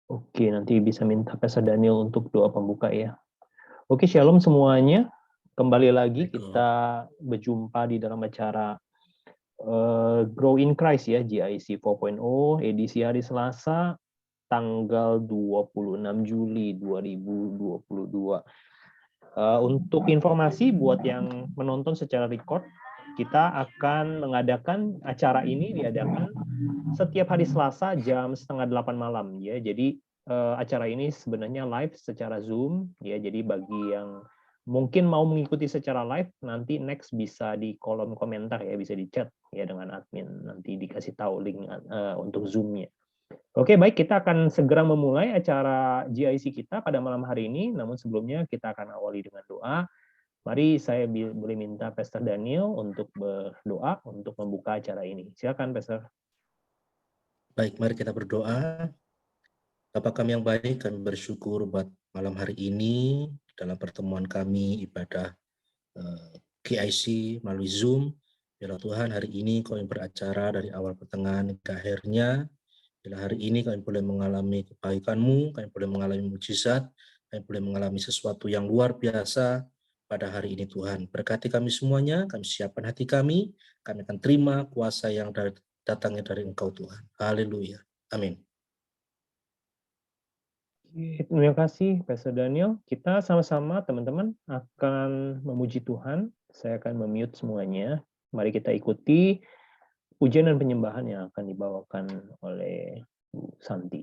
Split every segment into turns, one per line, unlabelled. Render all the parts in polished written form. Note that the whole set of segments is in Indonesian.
Oke, nanti bisa minta Pastor Daniel untuk doa pembuka ya. Oke, shalom semuanya. Kembali lagi kita berjumpa di dalam acara Grow in Christ ya, GIC 4.0, edisi hari Selasa, tanggal 26 Juli 2022. Untuk informasi buat yang menonton secara record, kita akan mengadakan acara ini diadakan setiap hari Selasa jam 7:30 malam ya. Jadi acara ini sebenarnya live secara Zoom ya. Jadi bagi yang mungkin mau mengikuti secara live, nanti next bisa di kolom komentar ya, bisa di chat ya dengan admin, nanti dikasih tahu link untuk Zoom-nya. Oke, baik, kita akan segera memulai acara GIC kita pada malam hari ini, namun sebelumnya kita akan awali dengan doa. Mari saya boleh minta Pastor Daniel untuk berdoa untuk membuka acara ini. Silakan, Pastor.
Baik, mari kita berdoa. Bapa kami yang baik, kami bersyukur buat malam hari ini dalam pertemuan kami ibadah GIC melalui Zoom. Bila Tuhan hari ini kami beracara dari awal pertengahan hingga akhirnya. Bila hari ini kami boleh mengalami kebaikan-Mu, kami boleh mengalami mujizat, kami boleh mengalami sesuatu yang luar biasa pada hari ini Tuhan. Berkati kami semuanya, kami siapkan hati kami akan terima kuasa yang datangnya dari Engkau Tuhan. Haleluya. Amin.
Terima kasih, Pastor Daniel. Kita sama-sama, teman-teman, akan memuji Tuhan. Saya akan memute semuanya. Mari kita ikuti pujian dan penyembahan yang akan dibawakan oleh Bu Santi.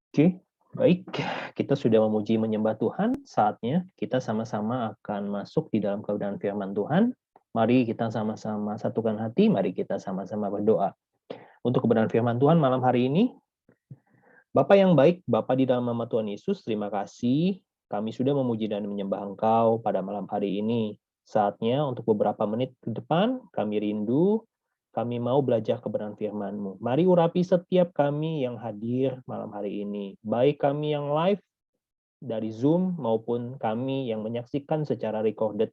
Oke, baik. Kita sudah memuji menyembah Tuhan, saatnya kita sama-sama akan masuk di dalam kebenaran firman Tuhan. Mari kita sama-sama satukan hati, mari kita sama-sama berdoa. Untuk kebenaran firman Tuhan malam hari ini, Bapa yang baik, Bapa di dalam nama Tuhan Yesus, terima kasih. Kami sudah memuji dan menyembah Engkau pada malam hari ini. Saatnya untuk beberapa menit ke depan, kami rindu, kami mau belajar kebenaran firman-Mu. Mari urapi setiap kami yang hadir malam hari ini. Baik kami yang live dari Zoom maupun kami yang menyaksikan secara recorded.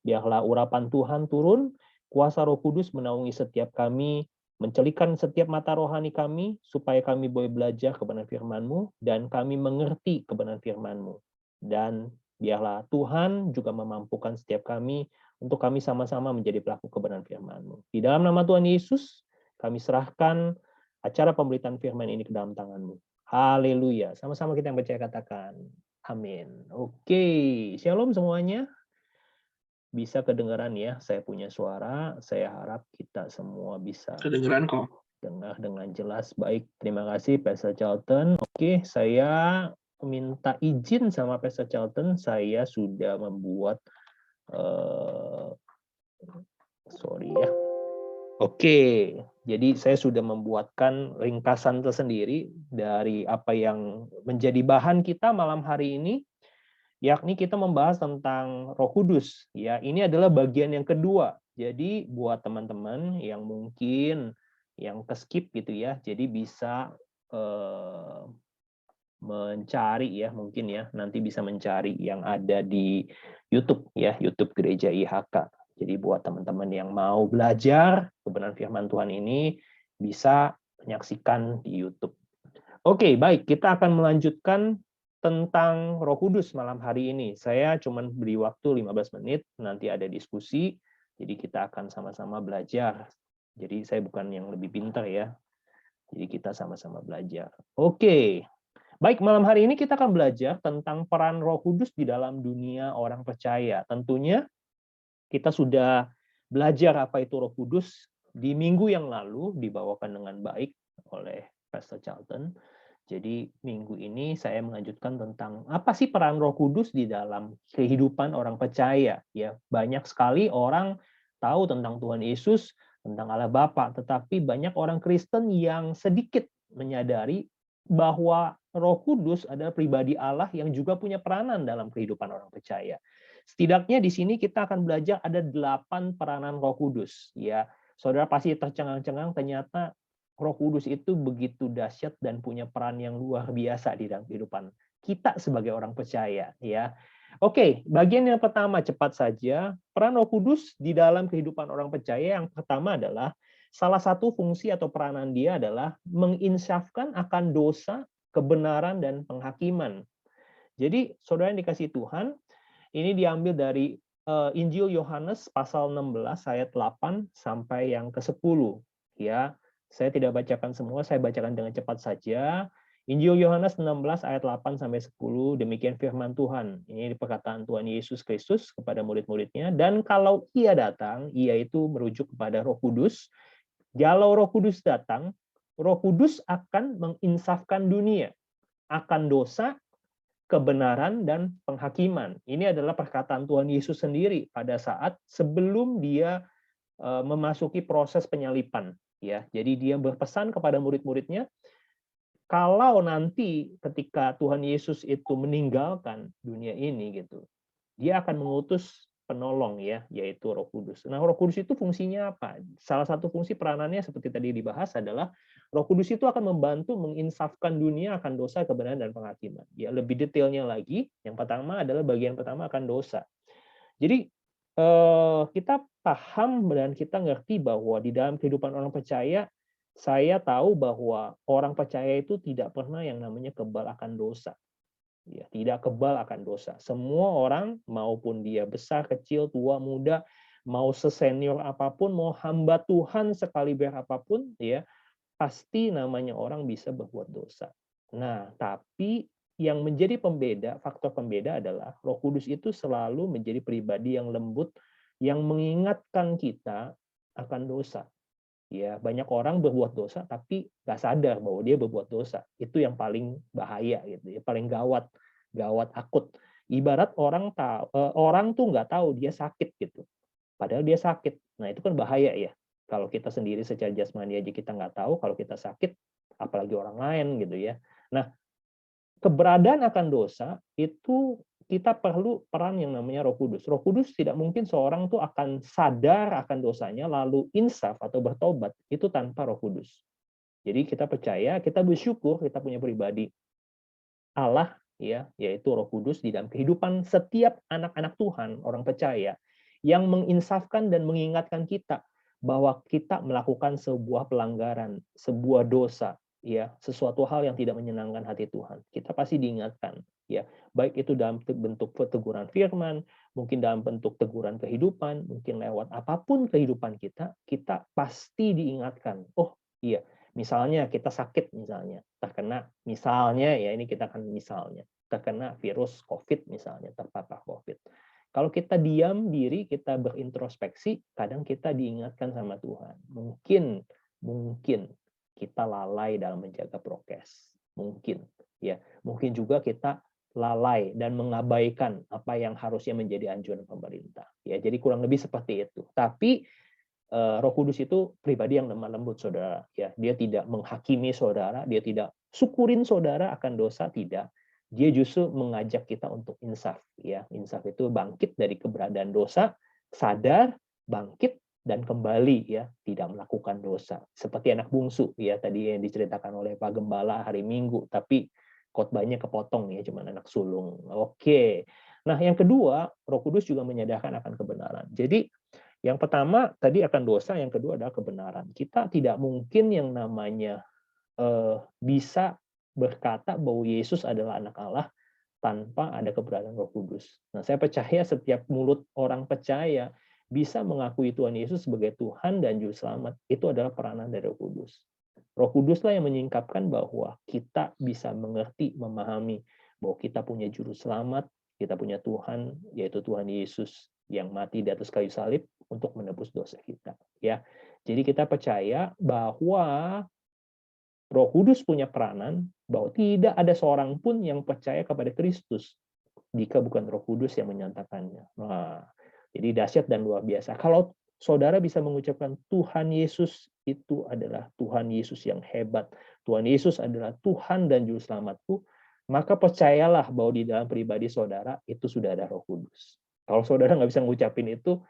Biarlah urapan Tuhan turun, kuasa Roh Kudus menaungi setiap kami, mencelikan setiap mata rohani kami, supaya kami boleh belajar kebenaran firman-Mu, dan kami mengerti kebenaran firman-Mu. Dan biarlah Tuhan juga memampukan setiap kami, untuk kami sama-sama menjadi pelaku kebenaran firman-Mu. Di dalam nama Tuhan Yesus, kami serahkan acara pemberitaan firman ini ke dalam tangan-Mu. Haleluya. Sama-sama kita yang percaya katakan, amin. Oke, shalom semuanya. Bisa kedengaran ya, saya punya suara, saya harap kita semua bisa
Kedengeran kok.
dengar dengan jelas. Baik, terima kasih Pastor Charlton. Oke, saya minta izin sama Pastor Charlton, saya sudah membuat, sorry ya. Oke, jadi saya sudah membuatkan ringkasan tersendiri dari apa yang menjadi bahan kita malam hari ini, yakni kita membahas tentang Roh Kudus. Ya, ini adalah bagian yang kedua. Jadi buat teman-teman yang mungkin yang keskip gitu ya, jadi bisa mencari ya, mungkin ya, nanti bisa mencari yang ada di YouTube ya, YouTube Gereja IHK. Jadi buat teman-teman yang mau belajar kebenaran firman Tuhan ini bisa menyaksikan di YouTube. Oke, baik, kita akan melanjutkan tentang Roh Kudus malam hari ini. Saya cuma beri waktu 15 menit, nanti ada diskusi, jadi kita akan sama-sama belajar. Jadi saya bukan yang lebih pintar ya, jadi kita sama-sama belajar. Oke, baik, malam hari ini kita akan belajar tentang peran Roh Kudus di dalam dunia orang percaya. Tentunya kita sudah belajar apa itu Roh Kudus di minggu yang lalu, dibawakan dengan baik oleh Pastor Charlton. Jadi minggu ini saya melanjutkan tentang apa sih peran Roh Kudus di dalam kehidupan orang percaya. Ya, banyak sekali orang tahu tentang Tuhan Yesus, tentang Allah Bapa, tetapi banyak orang Kristen yang sedikit menyadari bahwa Roh Kudus adalah pribadi Allah yang juga punya peranan dalam kehidupan orang percaya. Setidaknya di sini kita akan belajar ada 8 peranan Roh Kudus. Ya, saudara pasti tercengang-cengang, ternyata Roh Kudus itu begitu dahsyat dan punya peran yang luar biasa di dalam kehidupan kita sebagai orang percaya, ya. Oke, bagian yang pertama cepat saja, peran Roh Kudus di dalam kehidupan orang percaya yang pertama adalah salah satu fungsi atau peranan dia adalah menginsafkan akan dosa, kebenaran dan penghakiman. Jadi, saudara yang dikasihi Tuhan, ini diambil dari Injil Yohanes pasal 16 ayat 8 sampai yang ke-10, ya. Saya tidak bacakan semua, saya bacakan dengan cepat saja. Injil Yohanes 16 ayat 8 sampai 10, demikian firman Tuhan. Ini perkataan Tuhan Yesus Kristus kepada murid-muridnya. Dan kalau Ia datang, Ia itu merujuk kepada Roh Kudus. Kalau Roh Kudus datang, Roh Kudus akan menginsafkan dunia akan dosa, kebenaran dan penghakiman. Ini adalah perkataan Tuhan Yesus sendiri pada saat sebelum dia memasuki proses penyalipan. Ya, jadi dia berpesan kepada murid-muridnya, kalau nanti ketika Tuhan Yesus itu meninggalkan dunia ini gitu, dia akan mengutus penolong ya, yaitu Roh Kudus. Nah, Roh Kudus itu fungsinya apa? Salah satu fungsi peranannya seperti tadi dibahas adalah Roh Kudus itu akan membantu menginsafkan dunia akan dosa, kebenaran dan penghakiman. Ya, lebih detailnya lagi, yang pertama adalah bagian pertama akan dosa. Jadi kita paham dan kita ngerti bahwa di dalam kehidupan orang percaya, saya tahu bahwa orang percaya itu tidak pernah yang namanya kebal akan dosa. Ya, tidak kebal akan dosa. Semua orang, maupun dia besar, kecil, tua, muda, mau sesenior apapun, mau hamba Tuhan sekaliber apapun, ya, pasti namanya orang bisa berbuat dosa. Nah, tapi yang menjadi pembeda, faktor pembeda adalah Roh Kudus itu selalu menjadi pribadi yang lembut, yang mengingatkan kita akan dosa. Ya, banyak orang berbuat dosa tapi nggak sadar bahwa dia berbuat dosa. Itu yang paling bahaya gitu ya, paling gawat, gawat akut. Ibarat orang tuh nggak tahu dia sakit gitu, padahal dia sakit. Nah itu kan bahaya ya. Kalau kita sendiri secara jasmani aja kita nggak tahu, kalau kita sakit, apalagi orang lain gitu ya. Nah, keberadaan akan dosa itu kita perlu peran yang namanya Roh Kudus. Roh Kudus tidak mungkin seorang tuh akan sadar akan dosanya lalu insaf atau bertobat itu tanpa Roh Kudus. Jadi kita percaya, kita bersyukur kita punya pribadi Allah ya, yaitu Roh Kudus di dalam kehidupan setiap anak-anak Tuhan, orang percaya yang menginsafkan dan mengingatkan kita bahwa kita melakukan sebuah pelanggaran, sebuah dosa, ya, sesuatu hal yang tidak menyenangkan hati Tuhan. Kita pasti diingatkan, ya, baik itu dalam bentuk teguran firman, mungkin dalam bentuk teguran kehidupan, mungkin lewat apapun kehidupan kita pasti diingatkan. Oh, iya, misalnya kita sakit misalnya, terkena misalnya ya ini kita akan misalnya terkena virus COVID misalnya, terpapar COVID. Kalau kita diam diri, kita berintrospeksi, kadang kita diingatkan sama Tuhan. Mungkin kita lalai dalam menjaga prokes. Mungkin ya, mungkin juga kita lalai dan mengabaikan apa yang harusnya menjadi anjuran pemerintah. Ya, jadi kurang lebih seperti itu. Tapi Roh Kudus itu pribadi yang lemah lembut, saudara. Ya, dia tidak menghakimi saudara, dia tidak syukurin saudara akan dosa, tidak. Dia justru mengajak kita untuk insaf. Ya, insaf itu bangkit dari keberadaan dosa, sadar, bangkit dan kembali ya, tidak melakukan dosa. Seperti anak bungsu ya tadi yang diceritakan oleh Pak Gembala hari Minggu, tapi khotbahnya kepotong ya, cuma anak sulung. Oke. Nah, yang kedua, Roh Kudus juga menyadarkan akan kebenaran. Jadi yang pertama tadi akan dosa, yang kedua adalah kebenaran. Kita tidak mungkin yang namanya bisa berkata bahwa Yesus adalah anak Allah tanpa ada keberadaan Roh Kudus. Nah, saya percaya setiap mulut orang percaya bisa mengakui Tuhan Yesus sebagai Tuhan dan Juru Selamat. Itu adalah peranan dari Roh Kudus. Roh Kuduslah yang menyingkapkan bahwa kita bisa mengerti, memahami bahwa kita punya Juru Selamat, kita punya Tuhan, yaitu Tuhan Yesus yang mati di atas kayu salib untuk menebus dosa kita. Ya, jadi kita percaya bahwa Roh Kudus punya peranan bahwa tidak ada seorang pun yang percaya kepada Kristus jika bukan Roh Kudus yang menyatakannya. Nah, jadi dahsyat dan luar biasa. Kalau saudara bisa mengucapkan Tuhan Yesus itu adalah Tuhan Yesus yang hebat, Tuhan Yesus adalah Tuhan dan Juru Selamatku, maka percayalah bahwa di dalam pribadi saudara itu sudah ada Roh Kudus. Kalau saudara nggak bisa mengucapin itu,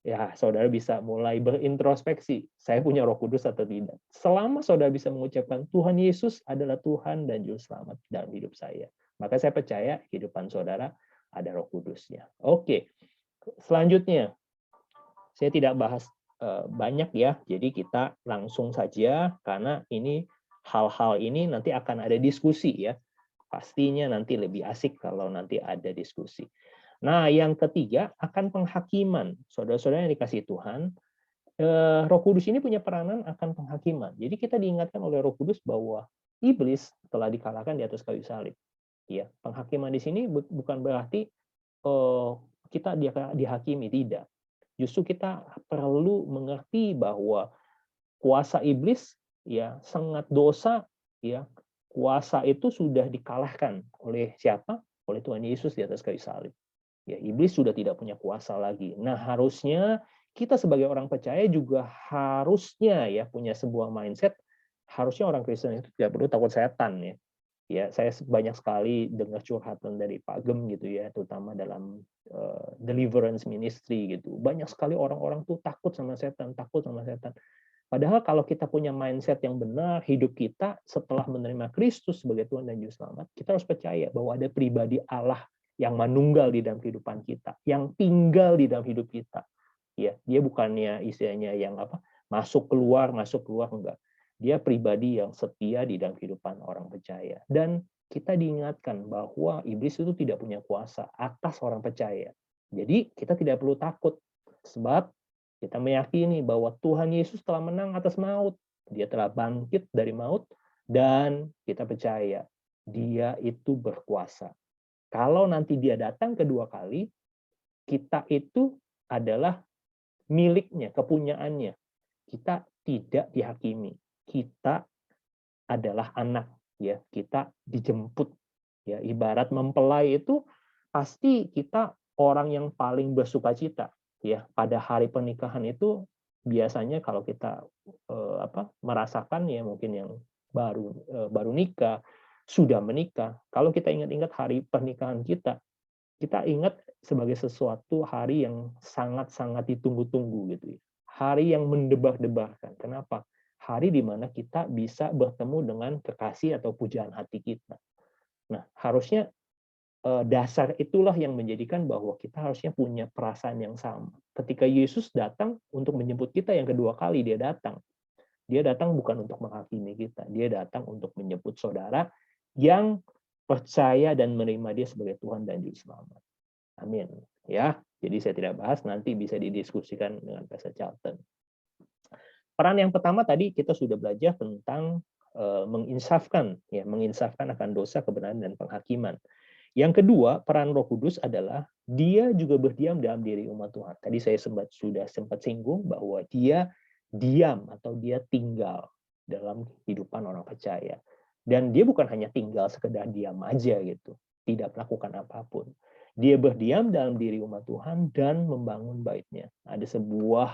ya saudara bisa mulai berintrospeksi, saya punya Roh Kudus atau tidak. Selama saudara bisa mengucapkan Tuhan Yesus adalah Tuhan dan Juru Selamat dalam hidup saya, maka saya percaya kehidupan saudara ada Roh Kudusnya. Oke, selanjutnya saya tidak bahas banyak ya, jadi kita langsung saja karena ini hal-hal ini nanti akan ada diskusi ya. Pastinya nanti lebih asik kalau nanti ada diskusi. Nah, yang ketiga akan penghakiman. Saudara-saudara yang dikasihi Tuhan, Roh Kudus ini punya peranan akan penghakiman. Jadi kita diingatkan oleh Roh Kudus bahwa iblis telah dikalahkan di atas kayu salib. Ya, penghakiman di sini bukan berarti kita dihakimi, tidak. Justru kita perlu mengerti bahwa kuasa iblis ya sangat dosa ya. Kuasa itu sudah dikalahkan oleh siapa? Oleh Tuhan Yesus di atas kayu salib. Ya, iblis sudah tidak punya kuasa lagi. Nah, harusnya kita sebagai orang percaya juga harusnya ya punya sebuah mindset, harusnya orang Kristen itu tidak perlu takut setan ya. Ya, saya banyak sekali dengar curhatan dari Pak Gem gitu ya, terutama dalam deliverance ministry gitu. Banyak sekali orang-orang tuh takut sama setan, takut sama setan. Padahal kalau kita punya mindset yang benar, hidup kita setelah menerima Kristus sebagai Tuhan dan Juru Selamat, kita harus percaya bahwa ada pribadi Allah yang manunggal di dalam kehidupan kita, yang tinggal di dalam hidup kita. Ya, dia bukannya istilahnya yang apa masuk keluar enggak. Dia pribadi yang setia di dalam kehidupan orang percaya. Dan kita diingatkan bahwa iblis itu tidak punya kuasa atas orang percaya. Jadi kita tidak perlu takut sebab kita meyakini bahwa Tuhan Yesus telah menang atas maut. Dia telah bangkit dari maut dan kita percaya dia itu berkuasa. Kalau nanti dia datang kedua kali, kita itu adalah miliknya, kepunyaannya. kita tidak dihakimi. Kita adalah anak, ya. Kita dijemput, ya. Ibarat mempelai itu pasti kita orang yang paling bersukacita, ya. Pada hari pernikahan itu biasanya kalau kita merasakan, ya, mungkin yang baru nikah, sudah menikah, kalau kita ingat-ingat hari pernikahan kita ingat sebagai sesuatu hari yang sangat-sangat ditunggu-tunggu gitu ya. Hari yang mendebak-debakkan. Kenapa? Hari di mana kita bisa bertemu dengan kekasih atau pujaan hati kita. Nah, harusnya dasar itulah yang menjadikan bahwa kita harusnya punya perasaan yang sama. Ketika Yesus datang untuk menjemput kita yang kedua kali dia datang. Dia datang bukan untuk menghakimi kita, dia datang untuk menjemput saudara yang percaya dan menerima dia sebagai Tuhan dan Juru Selamat. Amin. Ya, jadi saya tidak bahas, nanti bisa didiskusikan dengan Pastor Charlton. Peran yang pertama tadi kita sudah belajar tentang menginsafkan akan dosa, kebenaran, dan penghakiman. Yang kedua, peran Roh Kudus adalah dia juga berdiam dalam diri umat Tuhan. Tadi saya sudah sempat singgung bahwa dia diam atau dia tinggal dalam kehidupan orang percaya. Dan dia bukan hanya tinggal sekedar diam aja gitu, tidak melakukan apapun. Dia berdiam dalam diri umat Tuhan dan membangun baitnya. Ada sebuah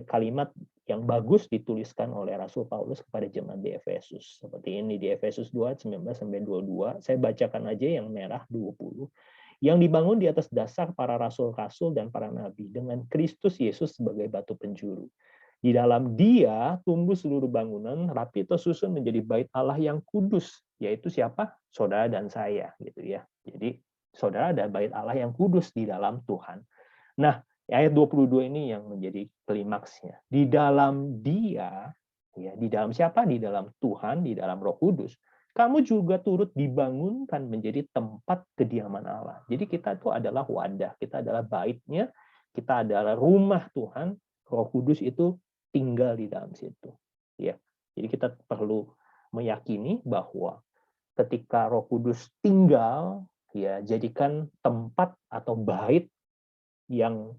kalimat yang bagus dituliskan oleh Rasul Paulus kepada jemaat di Efesus. Seperti ini di Efesus 2, 19-22. Saya bacakan aja yang merah 20. Yang dibangun di atas dasar para rasul-rasul dan para nabi dengan Kristus Yesus sebagai batu penjuru. Di dalam dia tumbuh seluruh bangunan rapi tersusun menjadi bait Allah yang kudus, yaitu siapa? Saudara dan saya, gitu ya. Jadi saudara ada bait Allah yang kudus di dalam Tuhan. Nah, ayat 22 ini yang menjadi klimaksnya. Di dalam dia, ya, di dalam siapa? Di dalam Tuhan, di dalam Roh Kudus. Kamu juga turut dibangunkan menjadi tempat kediaman Allah. Jadi kita itu adalah wadah, kita adalah baitnya, kita adalah rumah Tuhan. Roh Kudus itu tinggal di dalam situ. Ya, jadi kita perlu meyakini bahwa ketika Roh Kudus tinggal, ya, jadikan tempat atau bait yang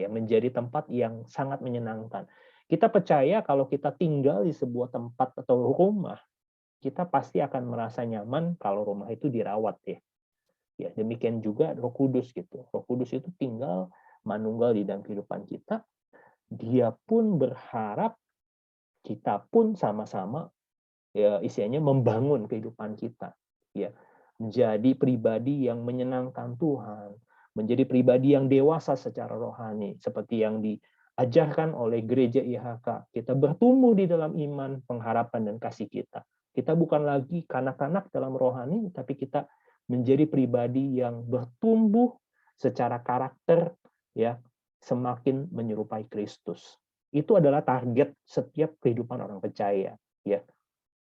menjadi tempat yang sangat menyenangkan. Kita percaya kalau kita tinggal di sebuah tempat atau rumah, kita pasti akan merasa nyaman kalau rumah itu dirawat, ya. Ya, demikian juga Roh Kudus gitu. Roh Kudus itu tinggal manunggal di dalam kehidupan kita. Dia pun berharap kita pun sama-sama, ya, istilahnya membangun kehidupan kita, ya, menjadi pribadi yang menyenangkan Tuhan, menjadi pribadi yang dewasa secara rohani, seperti yang diajarkan oleh gereja IHK. Kita bertumbuh di dalam iman, pengharapan, dan kasih kita. Kita bukan lagi kanak-kanak dalam rohani, tapi kita menjadi pribadi yang bertumbuh secara karakter, ya, semakin menyerupai Kristus. Itu adalah target setiap kehidupan orang percaya, ya.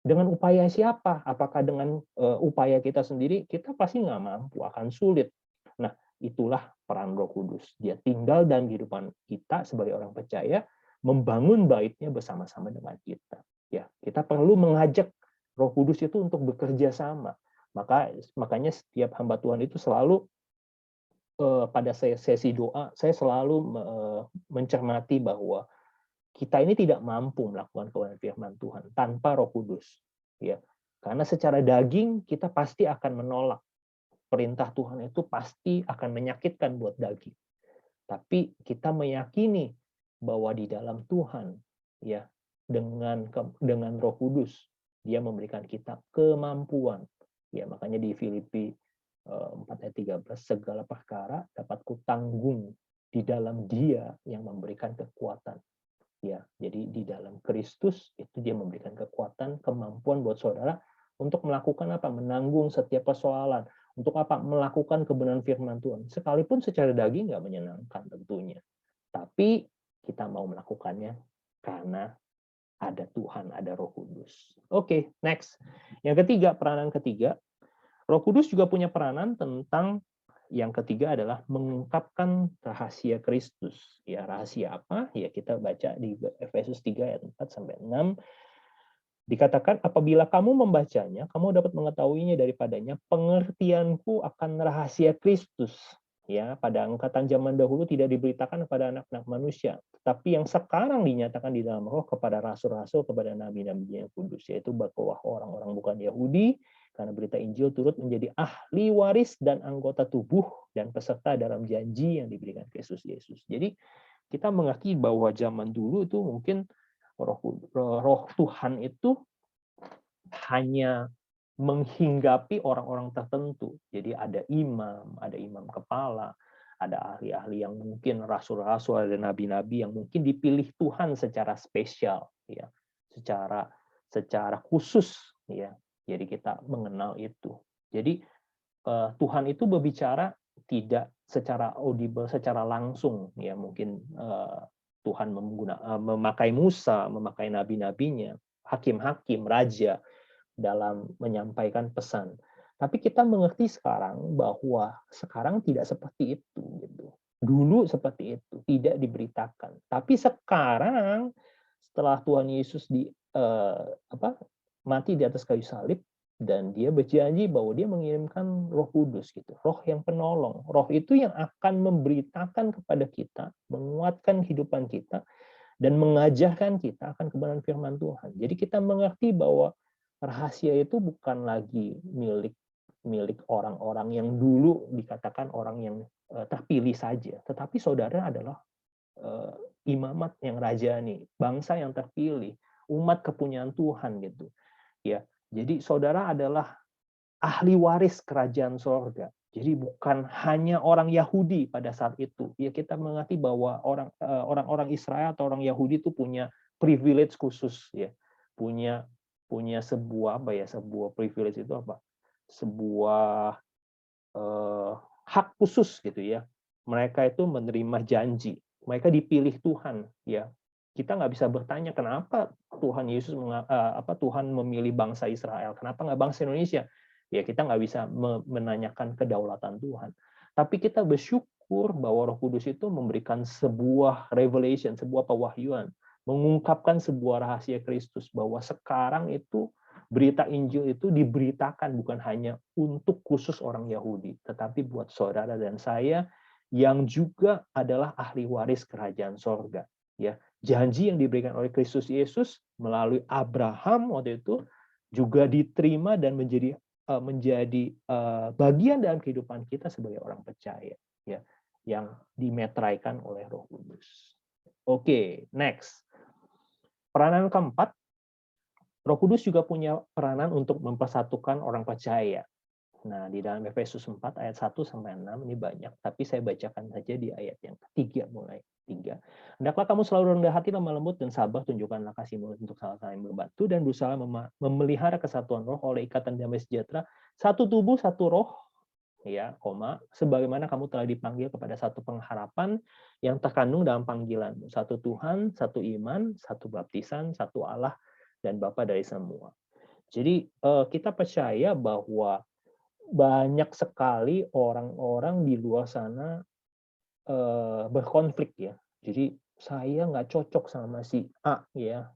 Dengan upaya siapa? Apakah dengan upaya kita sendiri? Kita pasti nggak mampu, akan sulit. Nah, itulah peran Roh Kudus. Dia tinggal dalam kehidupan kita sebagai orang percaya, membangun baitnya bersama-sama dengan kita. Ya, kita perlu mengajak Roh Kudus itu untuk bekerja sama. Makanya setiap hamba Tuhan itu selalu pada sesi doa, saya selalu mencermati bahwa kita ini tidak mampu melakukan kebenaran firman Tuhan tanpa Roh Kudus, ya. Karena secara daging kita pasti akan menolak perintah Tuhan, itu pasti akan menyakitkan buat daging. Tapi kita meyakini bahwa di dalam Tuhan, ya, dengan Roh Kudus, Dia memberikan kita kemampuan. Ya, makanya di Filipi 4 ayat 13, segala perkara dapat kutanggung di dalam Dia yang memberikan kekuatan. Ya, jadi di dalam Kristus itu Dia memberikan kekuatan, kemampuan buat saudara untuk melakukan apa? Menanggung setiap persoalan. Untuk apa? Melakukan kebenaran firman Tuhan. Sekalipun secara daging nggak menyenangkan tentunya. Tapi kita mau melakukannya karena ada Tuhan, ada Roh Kudus. Oke, next. Yang ketiga, peranan ketiga. Roh Kudus juga punya peranan tentang yang ketiga adalah mengungkapkan rahasia Kristus. Ya, rahasia apa? Ya, kita baca di Efesus 3 ayat 4-6. Dikatakan, apabila kamu membacanya, kamu dapat mengetahuinya daripadanya, pengertianku akan rahasia Kristus, Ya, pada angkatan zaman dahulu tidak diberitakan kepada anak-anak manusia, tetapi yang sekarang dinyatakan di dalam Roh kepada rasul-rasul, kepada nabi-nabi yang kudus, yaitu bahwa orang-orang bukan Yahudi, karena berita Injil turut menjadi ahli waris dan anggota tubuh dan peserta dalam janji yang diberikan Kristus Yesus. Jadi kita mengerti bahwa zaman dulu itu mungkin roh Tuhan itu hanya menghinggapi orang-orang tertentu. Jadi ada imam kepala, ada ahli-ahli yang mungkin rasul-rasul, ada nabi-nabi yang mungkin dipilih Tuhan secara spesial, ya, secara khusus, ya. Jadi kita mengenal itu. Jadi Tuhan itu berbicara tidak secara audible, secara langsung, ya mungkin Tuhan memakai Musa, memakai nabi-nabinya, hakim-hakim, raja, dalam menyampaikan pesan. Tapi kita mengerti sekarang bahwa sekarang tidak seperti itu, gitu. Dulu seperti itu, tidak diberitakan. Tapi sekarang setelah Tuhan Yesus mati di atas kayu salib dan dia berjanji bahwa dia mengirimkan Roh Kudus, gitu. Roh yang penolong. Roh itu yang akan memberitakan kepada kita, menguatkan kehidupan kita dan mengajarkan kita akan kebenaran firman Tuhan. Jadi kita mengerti bahwa rahasia itu bukan lagi milik orang-orang yang dulu dikatakan orang yang terpilih saja, tetapi saudara adalah imamat yang rajani, bangsa yang terpilih, umat kepunyaan Tuhan, gitu. Ya, jadi saudara adalah ahli waris kerajaan sorga. Jadi bukan hanya orang Yahudi pada saat itu. Ya kita mengerti bahwa orang-orang Israel atau orang Yahudi itu punya privilege khusus, ya, punya sebuah sebuah privilege itu apa? Sebuah hak khusus, gitu ya. Mereka itu menerima janji. Mereka dipilih Tuhan, ya. Kita nggak bisa bertanya kenapa Tuhan memilih bangsa Israel, kenapa nggak bangsa Indonesia? Ya kita nggak bisa menanyakan kedaulatan Tuhan. Tapi kita bersyukur bahwa Roh Kudus itu memberikan sebuah revelation, sebuah pewahyuan, mengungkapkan sebuah rahasia Kristus bahwa sekarang itu berita Injil itu diberitakan bukan hanya untuk khusus orang Yahudi, tetapi buat saudara dan saya yang juga adalah ahli waris kerajaan sorga. Ya, janji yang diberikan oleh Kristus Yesus melalui Abraham waktu itu juga diterima dan menjadi bagian dalam kehidupan kita sebagai orang percaya, ya, yang dimeteraikan oleh Roh Kudus. Oke, next. Peranan keempat, Roh Kudus juga punya peranan untuk mempersatukan orang percaya. Nah, di dalam Efesus 4 ayat 1 sampai 6 ini banyak, tapi saya bacakan saja di ayat yang ketiga mulai 3. Hendaklah kamu selalu rendah hati, lemah lembut dan sabar, tunjukkanlah kasihmu untuk saling membantu dan berusaha memelihara kesatuan roh oleh ikatan damai sejahtera, satu tubuh, satu roh, ya, sebagaimana kamu telah dipanggil kepada satu pengharapan yang terkandung dalam panggilanmu, satu Tuhan, satu iman, satu baptisan, satu Allah dan Bapa dari semua. Jadi kita percaya bahwa banyak sekali orang-orang di luar sana berkonflik, ya. Jadi saya nggak cocok sama si A, ya,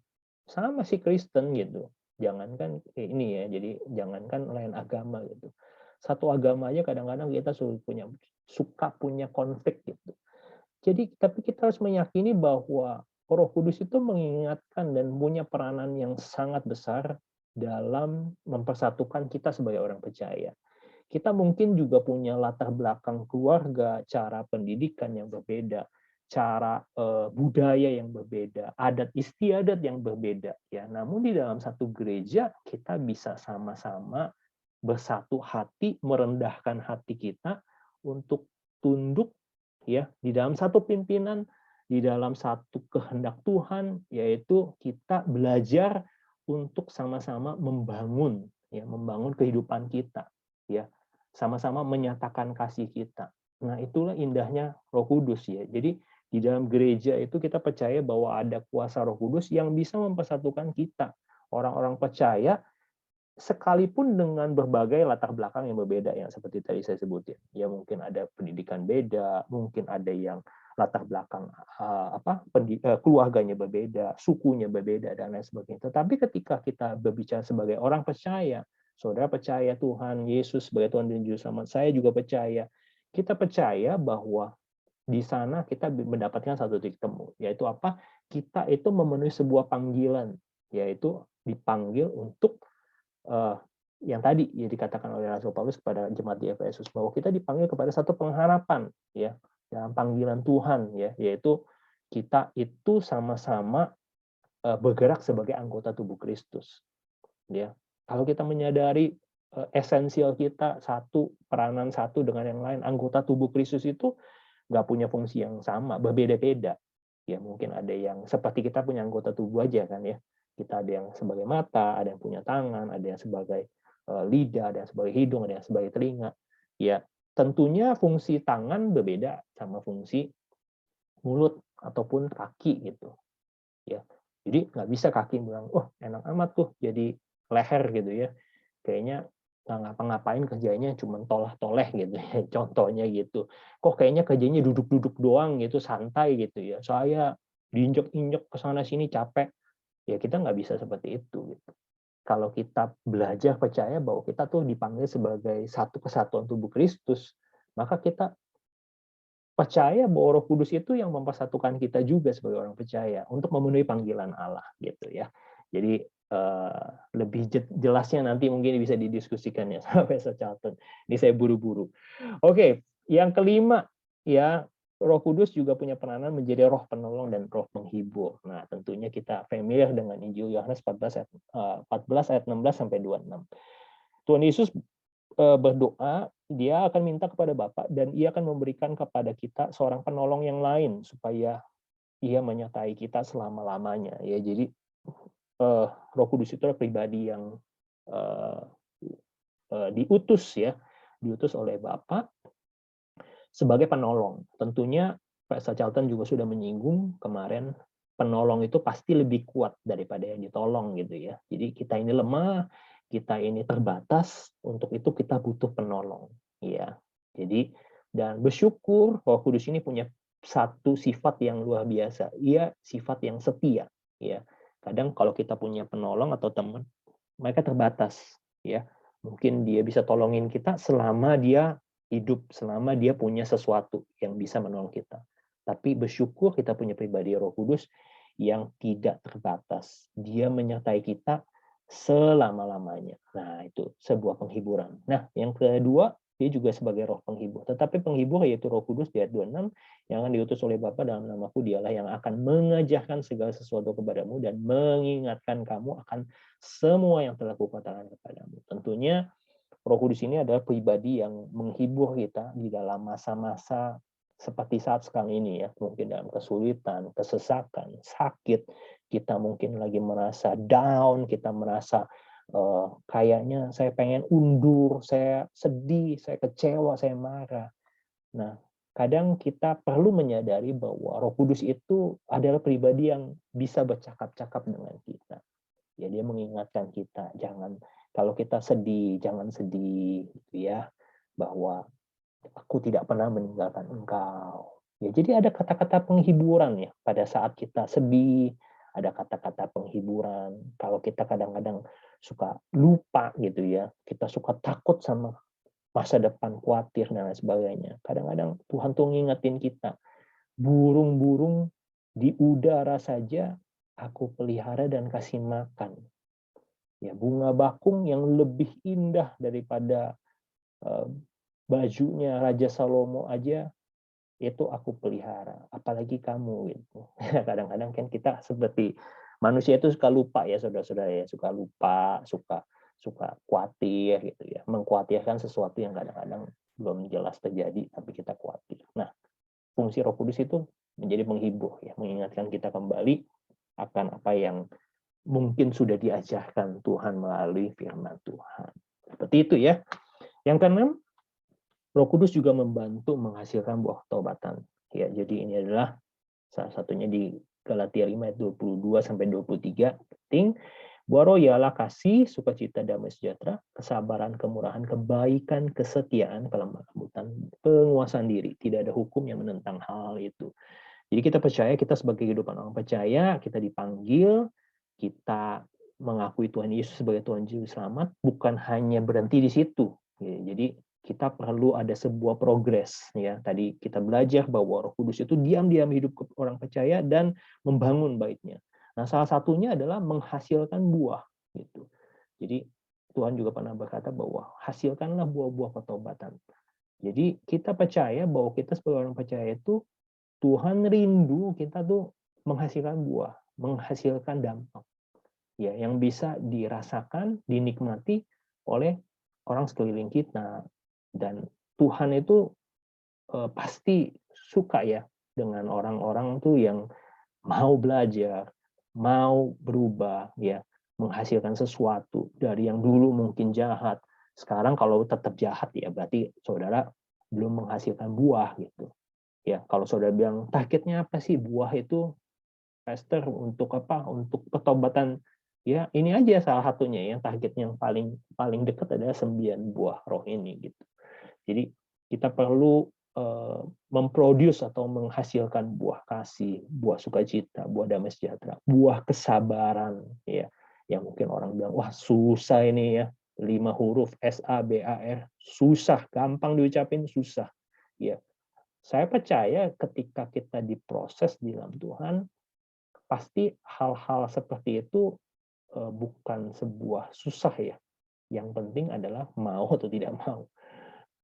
sama si Kristen, gitu. Jangankan ini, ya, jadi jangankan lain agama, gitu. Satu agama aja kadang-kadang kita suka punya konflik, gitu. Jadi tapi kita harus meyakini bahwa Roh Kudus itu mengingatkan dan punya peranan yang sangat besar dalam mempersatukan kita sebagai orang percaya. Kita mungkin juga punya latar belakang keluarga, cara pendidikan yang berbeda, cara budaya yang berbeda, adat istiadat yang berbeda, ya. Namun di dalam satu gereja kita bisa sama-sama bersatu hati, merendahkan hati kita untuk tunduk, ya, di dalam satu pimpinan, di dalam satu kehendak Tuhan, yaitu kita belajar untuk sama-sama membangun, ya, membangun kehidupan kita, ya, sama-sama menyatakan kasih kita. Nah, itulah indahnya Roh Kudus, ya. Jadi di dalam gereja itu kita percaya bahwa ada kuasa Roh Kudus yang bisa mempersatukan kita, orang-orang percaya, sekalipun dengan berbagai latar belakang yang berbeda, yang seperti tadi saya sebutin. Ya mungkin ada pendidikan beda, mungkin ada yang latar belakang keluarganya berbeda, sukunya berbeda dan lain sebagainya. Tetapi ketika kita berbicara sebagai orang percaya, saudara percaya Tuhan Yesus sebagai Tuhan dan Juru Selamat, saya juga percaya, kita percaya bahwa di sana kita mendapatkan satu titik temu, yaitu apa? Kita itu memenuhi sebuah panggilan, yaitu dipanggil untuk yang tadi ya dikatakan oleh Rasul Paulus kepada jemaat di Efesus, bahwa kita dipanggil kepada satu pengharapan ya dalam panggilan Tuhan ya, yaitu kita itu sama-sama bergerak sebagai anggota tubuh Kristus ya. Kalau kita menyadari esensial kita satu, peranan satu dengan yang lain, anggota tubuh Kristus itu nggak punya fungsi yang sama, berbeda-beda. Ya mungkin ada yang seperti kita punya anggota tubuh aja kan ya. Kita ada yang sebagai mata, ada yang punya tangan, ada yang sebagai lidah, ada yang sebagai hidung, ada yang sebagai telinga. Ya tentunya fungsi tangan berbeda sama fungsi mulut ataupun kaki gitu. Ya jadi nggak bisa kaki bilang, oh enak amat tuh jadi leher gitu ya. Kayaknya nggak ngapa-ngapain kerjanya cuma tolah-toleh gitu ya, contohnya gitu. Kok kayaknya kerjanya duduk-duduk doang gitu, santai gitu ya. Saya diinjek-injek ke sana sini capek. Ya kita nggak bisa seperti itu gitu. Kalau kita belajar percaya bahwa kita tuh dipanggil sebagai satu kesatuan tubuh Kristus, maka kita percaya bahwa Roh Kudus itu yang mempersatukan kita juga sebagai orang percaya untuk memenuhi panggilan Allah gitu ya. Jadi lebih jelasnya nanti mungkin bisa didiskusikan ya sama Pastor Charlton. Ini saya buru-buru. Oke, yang kelima ya, Roh Kudus juga punya peranan menjadi roh penolong dan roh penghibur. Nah, tentunya kita familiar dengan Injil Yohanes 14 ayat 16 sampai 26. Tuhan Yesus berdoa, dia akan minta kepada Bapa dan ia akan memberikan kepada kita seorang penolong yang lain supaya ia menyertai kita selama-lamanya ya. Jadi Roh Kudus itu adalah pribadi yang diutus ya, diutus oleh Bapa sebagai penolong. Tentunya Pak Charlton juga sudah menyinggung kemarin, penolong itu pasti lebih kuat daripada yang ditolong gitu ya. Jadi kita ini lemah, kita ini terbatas, untuk itu kita butuh penolong. Ya. Jadi dan bersyukur Roh Kudus ini punya satu sifat yang luar biasa. Ia sifat yang setia. Ya. Kadang kalau kita punya penolong atau teman, mereka terbatas. Ya. Mungkin dia bisa tolongin kita selama dia hidup, selama dia punya sesuatu yang bisa menolong kita. Tapi bersyukur kita punya pribadi Roh Kudus yang tidak terbatas. Dia menyertai kita selama-lamanya. Nah, itu sebuah penghiburan. Nah, yang kedua, dia juga sebagai roh penghibur. Tetapi penghibur yaitu Roh Kudus di ayat 26 yang akan diutus oleh Bapa dalam namaku, dialah yang akan mengajarkan segala sesuatu kepadamu dan mengingatkan kamu akan semua yang telah kukatakan kepadamu. Tentunya Roh Kudus ini adalah pribadi yang menghibur kita di dalam masa-masa seperti saat sekarang ini ya, mungkin dalam kesulitan, kesesakan, sakit, kita mungkin lagi merasa down, kita merasa kayaknya saya pengen undur, saya sedih, saya kecewa, saya marah. Nah, kadang kita perlu menyadari bahwa Roh Kudus itu adalah pribadi yang bisa bercakap-cakap dengan kita. Ya, dia mengingatkan kita, jangan kalau kita sedih, jangan sedih gitu ya, bahwa aku tidak pernah meninggalkan engkau. Ya, jadi ada kata-kata penghiburan ya pada saat kita sedih, ada kata-kata penghiburan. Kalau kita kadang-kadang suka lupa gitu ya, kita suka takut sama masa depan, khawatir dan lain sebagainya. Kadang-kadang Tuhan tuh ngingetin kita, burung-burung di udara saja aku pelihara dan kasih makan. Ya, bunga bakung yang lebih indah daripada bajunya Raja Salomo aja itu aku pelihara, apalagi kamu gitu. Kadang-kadang kan kita seperti manusia itu suka lupa ya saudara-saudara ya, suka lupa, suka suka khawatir gitu ya, mengkhawatirkan sesuatu yang kadang-kadang belum jelas terjadi tapi kita khawatir. Nah, fungsi Roh Kudus itu menjadi penghibur ya, mengingatkan kita kembali akan apa yang mungkin sudah diajarkan Tuhan melalui firman Tuhan. Seperti itu ya. Yang keenam, Roh Kudus juga membantu menghasilkan buah taubatan. Ya, jadi ini adalah salah satunya di Galatia 5 ayat 22 sampai 23. Penting, buah roh ialah kasih, sukacita, damai sejahtera, kesabaran, kemurahan, kebaikan, kesetiaan, kelemah lembutan, penguasaan diri. Tidak ada hukum yang menentang hal itu. Jadi kita percaya, kita sebagai kehidupan orang percaya, kita dipanggil, kita mengakui Tuhan Yesus sebagai Tuhan Juru Selamat, bukan hanya berhenti di situ. Jadi kita perlu ada sebuah progres ya. Tadi kita belajar bahwa Roh Kudus itu diam-diam hidup ke orang percaya dan membangun baitnya. Nah, salah satunya adalah menghasilkan buah gitu. Jadi Tuhan juga pernah berkata bahwa hasilkanlah buah-buah pertobatan. Jadi kita percaya bahwa kita sebagai orang percaya itu Tuhan rindu kita tuh menghasilkan buah, menghasilkan dampak ya yang bisa dirasakan, dinikmati oleh orang sekeliling kita. Dan Tuhan itu pasti suka ya dengan orang-orang tuh yang mau belajar, mau berubah ya, menghasilkan sesuatu dari yang dulu mungkin jahat. Sekarang kalau tetap jahat ya berarti saudara belum menghasilkan buah gitu. Ya, kalau saudara bilang targetnya apa sih buah itu, Pastor, untuk apa? Untuk pertobatan. Ya, ini aja salah satunya yang targetnya yang paling paling dekat adalah 9 buah roh ini gitu. Jadi kita perlu memproduce atau menghasilkan buah kasih, buah sukacita, buah damai sejahtera, buah kesabaran ya. Yang mungkin orang bilang wah susah ini ya, 5 huruf SABAR, susah, gampang diucapin susah. Ya. Saya percaya ketika kita diproses di dalam Tuhan, pasti hal-hal seperti itu bukan sebuah susah ya. Yang penting adalah mau atau tidak mau.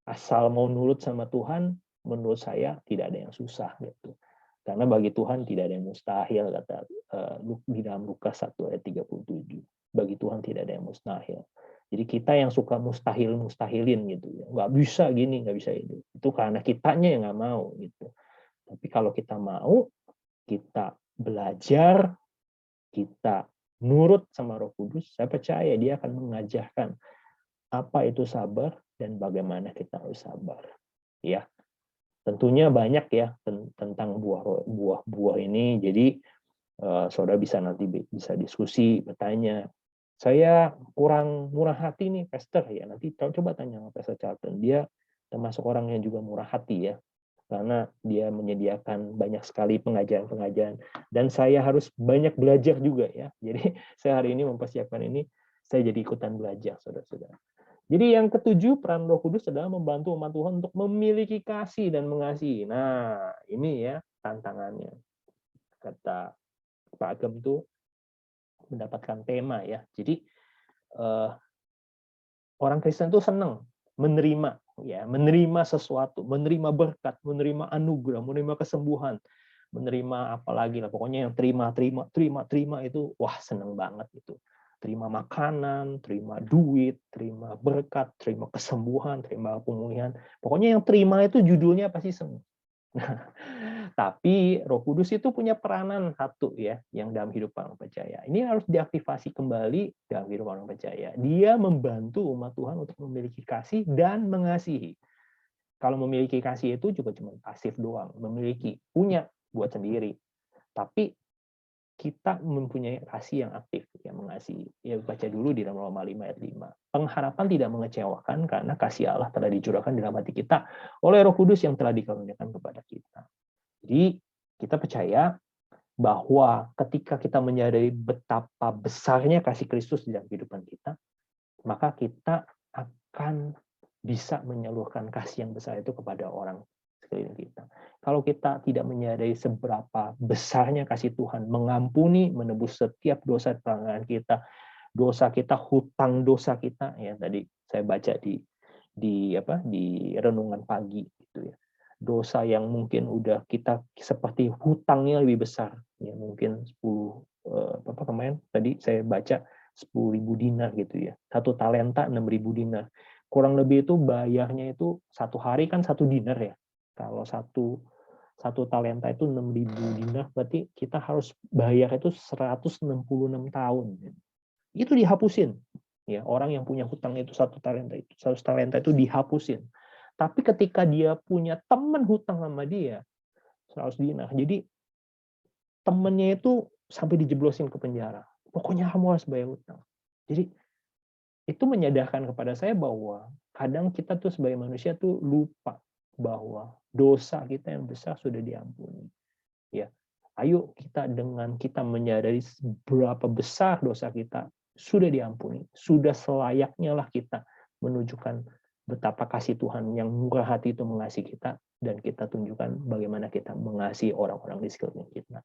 Asal mau nurut sama Tuhan, menurut saya tidak ada yang susah gitu. Karena bagi Tuhan tidak ada yang mustahil, kata di dalam Lukas 1 ayat 37. Bagi Tuhan tidak ada yang mustahil. Jadi kita yang suka mustahilin gitu ya, nggak bisa gini, nggak bisa itu. Itu karena kitanya yang nggak mau gitu. Tapi kalau kita mau, kita belajar, kita nurut sama Roh Kudus, saya percaya Dia akan mengajarkan apa itu sabar dan bagaimana kita harus sabar. Ya, tentunya banyak ya tentang buah-buah ini. Jadi saudara bisa nanti bisa diskusi, bertanya. Saya kurang murah hati nih, Pastor ya. Nanti coba tanya sama Pastor Charlton. Dia termasuk orang yang juga murah hati ya, karena dia menyediakan banyak sekali pengajaran-pengajaran. Dan saya harus banyak belajar juga ya. Jadi saya hari ini mempersiapkan ini, saya jadi ikutan belajar, saudara-saudara. Jadi yang ketujuh, peran Roh Kudus adalah membantu umat Tuhan untuk memiliki kasih dan mengasihi. Nah, ini ya tantangannya. Kata Pak Agam tuh mendapatkan tema ya. Jadi orang Kristen tuh senang menerima ya, menerima sesuatu, menerima berkat, menerima anugerah, menerima kesembuhan, menerima apalagi lah, pokoknya yang terima itu wah seneng banget itu. Terima makanan, terima duit, terima berkat, terima kesembuhan, terima pemulihan. Pokoknya yang terima itu judulnya pasti senang. Nah, tapi Roh Kudus itu punya peranan satu ya, yang dalam hidup orang percaya. Ini harus diaktifasi kembali dalam hidup orang percaya. Dia membantu umat Tuhan untuk memiliki kasih dan mengasihi. Kalau memiliki kasih itu juga cuma pasif doang, memiliki, punya buat sendiri. Tapi kita mempunyai kasih yang aktif, yang mengasihi. Ya, baca dulu di dalam Roma 5 ayat 5. Pengharapan tidak mengecewakan karena kasih Allah telah dicurahkan dalam hati kita oleh Roh Kudus yang telah dikaruniakan kepada kita. Jadi kita percaya bahwa ketika kita menyadari betapa besarnya kasih Kristus di dalam kehidupan kita, maka kita akan bisa menyalurkan kasih yang besar itu kepada orang sekeliling kita. Kalau kita tidak menyadari seberapa besarnya kasih Tuhan, mengampuni, menebus setiap dosa pelanggaran kita, dosa kita, hutang dosa kita, ya tadi saya baca di renungan pagi gitu ya. Dosa yang mungkin udah kita seperti hutangnya lebih besar, ya mungkin 10 apa kemarin tadi saya baca 10.000 dinar gitu ya. 1 talenta 6.000 dinar. Kurang lebih itu bayarnya itu 1 hari kan 1 dinar ya. Kalau satu talenta itu 6.000 dinar, berarti kita harus bayar itu 166 tahun. Itu dihapusin. Ya, orang yang punya hutang itu 1 talenta itu dihapusin. Tapi ketika dia punya teman hutang sama dia 100 dinar, jadi temennya itu sampai dijeblosin ke penjara. Pokoknya kamu harus bayar hutang. Jadi itu menyadarkan kepada saya bahwa kadang kita tuh sebagai manusia tuh lupa bahwa dosa kita yang besar sudah diampuni. Ya, ayo dengan kita menyadari seberapa besar dosa kita sudah diampuni, sudah selayaknya lah kita menunjukkan betapa kasih Tuhan yang murah hati itu mengasihi kita, dan kita tunjukkan bagaimana kita mengasihi orang-orang di sekeliling kita.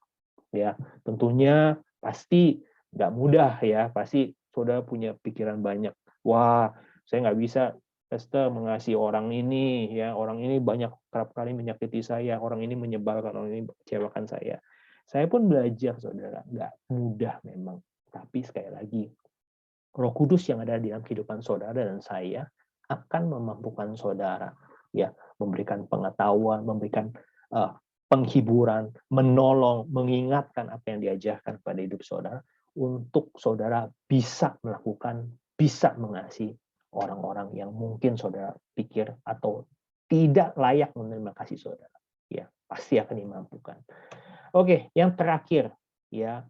Ya, tentunya pasti nggak mudah ya, pasti saudara punya pikiran banyak. Wah, saya nggak bisa, Pastor, mengasihi orang ini, ya, orang ini kerap kali menyakiti saya, orang ini menyebalkan, orang ini kecewakan saya. Saya pun belajar, saudara, nggak mudah memang. Tapi sekali lagi, Roh Kudus yang ada di dalam kehidupan saudara dan saya akan memampukan saudara, ya, memberikan pengetahuan, memberikan penghiburan, menolong, mengingatkan apa yang diajarkan pada hidup saudara, untuk saudara bisa melakukan, bisa mengasihi orang-orang yang mungkin saudara pikir atau tidak layak menerima kasih saudara. Ya, pasti akan dimampukan. Oke, yang terakhir, ya,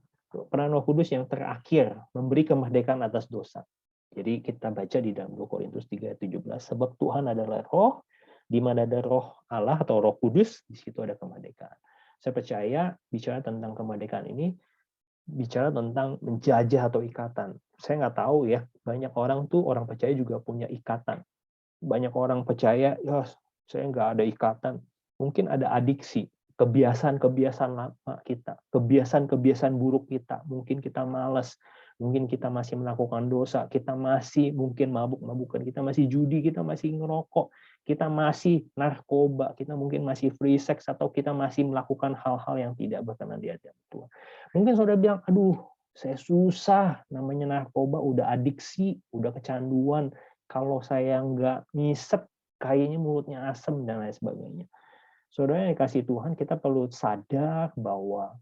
peran Roh Kudus yang terakhir, memberi kemerdekaan atas dosa. Jadi kita baca di dalam 2 Korintus 3:17, sebab Tuhan adalah roh, di mana ada roh Allah atau Roh Kudus, di situ ada kemerdekaan. Saya percaya bicara tentang kemerdekaan ini bicara tentang menjajah atau ikatan. Saya nggak tahu ya, banyak orang percaya juga punya ikatan. Banyak orang percaya, ya saya nggak ada ikatan. Mungkin ada adiksi, kebiasaan-kebiasaan lama kita, kebiasaan-kebiasaan buruk kita. Mungkin kita malas, mungkin kita masih melakukan dosa, kita masih mungkin mabuk-mabukan, kita masih judi, kita masih ngerokok, kita masih narkoba, kita mungkin masih free sex, atau kita masih melakukan hal-hal yang tidak berkenan di hadapan Tuhan. Mungkin saudara bilang, aduh, saya susah, namanya narkoba, udah adiksi, udah kecanduan, kalau saya nggak ngisep, kayaknya mulutnya asem, dan lain sebagainya. Saudara yang dikasih Tuhan, kita perlu sadar bahwa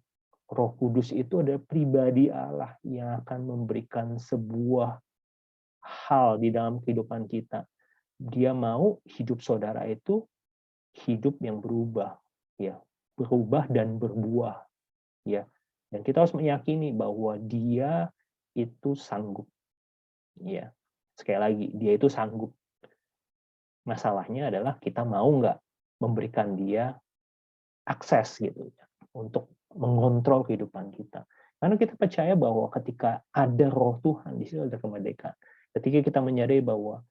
Roh Kudus itu adalah pribadi Allah yang akan memberikan sebuah hal di dalam kehidupan kita. Dia mau hidup saudara itu hidup yang berubah, ya, berubah dan berbuah, ya. Dan kita harus meyakini bahwa Dia itu sanggup, ya. Sekali lagi, Dia itu sanggup. Masalahnya adalah kita mau nggak memberikan Dia akses gitu untuk mengontrol kehidupan kita. Karena kita percaya bahwa ketika ada Roh Tuhan, di situ ada kemerdekaan. Ketika kita menyadari bahwa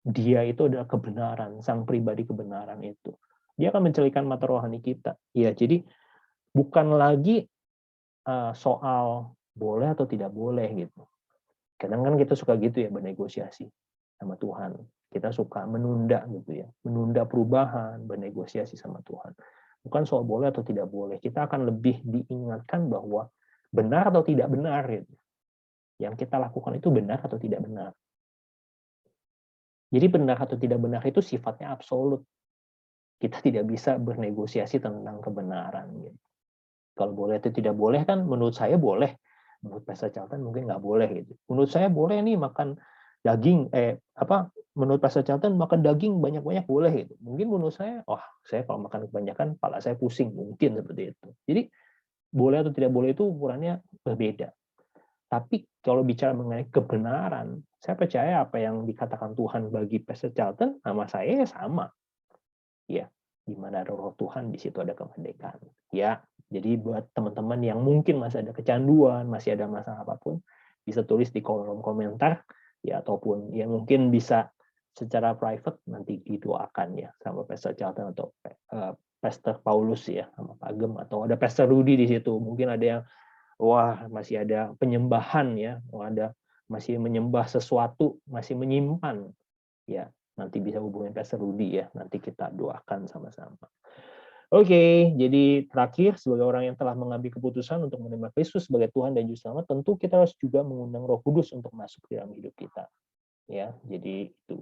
Dia itu adalah kebenaran, sang pribadi kebenaran itu, Dia akan mencelikan mata rohani kita. Ya, jadi bukan lagi soal boleh atau tidak boleh gitu. Kadang kan kita suka gitu ya, bernegosiasi sama Tuhan. Kita suka menunda gitu ya, menunda perubahan, bernegosiasi sama Tuhan. Bukan soal boleh atau tidak boleh. Kita akan lebih diingatkan bahwa benar atau tidak benar gitu. Yang kita lakukan itu benar atau tidak benar. Jadi benar atau tidak benar itu sifatnya absolut. Kita tidak bisa bernegosiasi tentang kebenaran gitu. Kalau boleh atau tidak boleh kan menurut saya boleh. Menurut Pastor Charlton mungkin nggak boleh gitu. Menurut saya boleh nih makan daging, menurut Pastor Charlton makan daging banyak-banyak boleh gitu. Mungkin menurut saya, saya kalau makan kebanyakan kepala saya pusing, mungkin seperti itu. Jadi boleh atau tidak boleh itu ukurannya berbeda. Tapi kalau bicara mengenai kebenaran, saya percaya apa yang dikatakan Tuhan bagi Pastor Charlton sama saya sama. Ya, di mana ada Roh Tuhan, di situ ada kemerdekaan. Ya, jadi buat teman-teman yang mungkin masih ada kecanduan, masih ada masalah apapun, bisa tulis di kolom komentar, ya, ataupun ya mungkin bisa secara private nanti didoakan ya sama Pastor Charlton atau Pastor Paulus ya, sama Pak Gem, atau ada Pastor Rudy di situ. Mungkin ada yang masih ada penyembahan ya, masih menyembah sesuatu, masih menyimpan. Ya, nanti bisa hubungin Pastor Rudy ya, nanti kita doakan sama-sama. Oke, jadi terakhir, sebagai orang yang telah mengambil keputusan untuk menerima Kristus sebagai Tuhan dan Juru Selamat, tentu kita harus juga mengundang Roh Kudus untuk masuk di dalam hidup kita. Ya, jadi itu.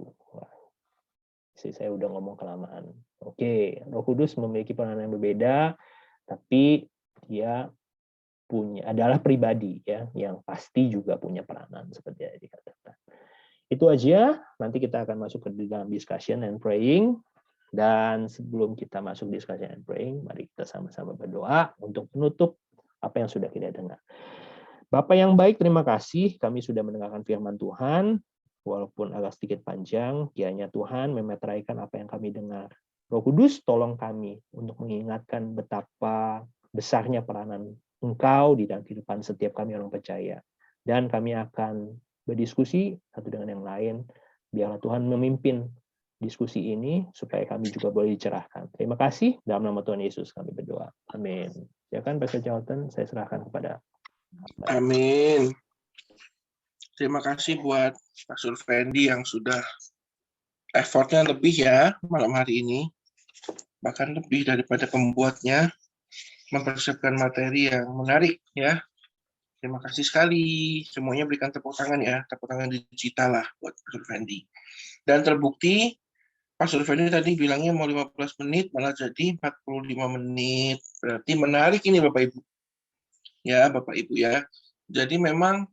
Saya udah ngomong kelamaan. Oke, Roh Kudus memiliki peranan yang berbeda, tapi dia adalah pribadi ya, yang pasti juga punya peranan seperti yang dikatakan. Itu aja, nanti kita akan masuk ke dalam discussion and praying. Dan sebelum kita masuk discussion and praying, mari kita sama-sama berdoa untuk menutup apa yang sudah kita dengar. Bapak yang baik, terima kasih kami sudah mendengarkan firman Tuhan, walaupun agak sedikit panjang, kiranya Tuhan memeteraikan apa yang kami dengar. Roh Kudus, tolong kami untuk mengingatkan betapa besarnya peranan Engkau di dalam kehidupan setiap kami orang percaya. Dan kami akan berdiskusi satu dengan yang lain, biarlah Tuhan memimpin diskusi ini supaya kami juga boleh dicerahkan. Terima kasih, dalam nama Tuhan Yesus kami berdoa. Amin. Ya kan, Pastor Jonathan, saya serahkan kepada
Amin. Terima kasih buat Pastor Fendi yang sudah effortnya lebih ya malam hari ini. Bahkan lebih daripada pembuatnya, mempersiapkan materi yang menarik ya. Terima kasih sekali. Semuanya berikan tepuk tangan ya, tepuk tangan digital lah buat Pastor Fendi. Dan terbukti, Pastor Fendi tadi bilangnya mau 15 menit, malah jadi 45 menit. Berarti menarik ini Bapak Ibu. Ya, Bapak Ibu ya. Jadi memang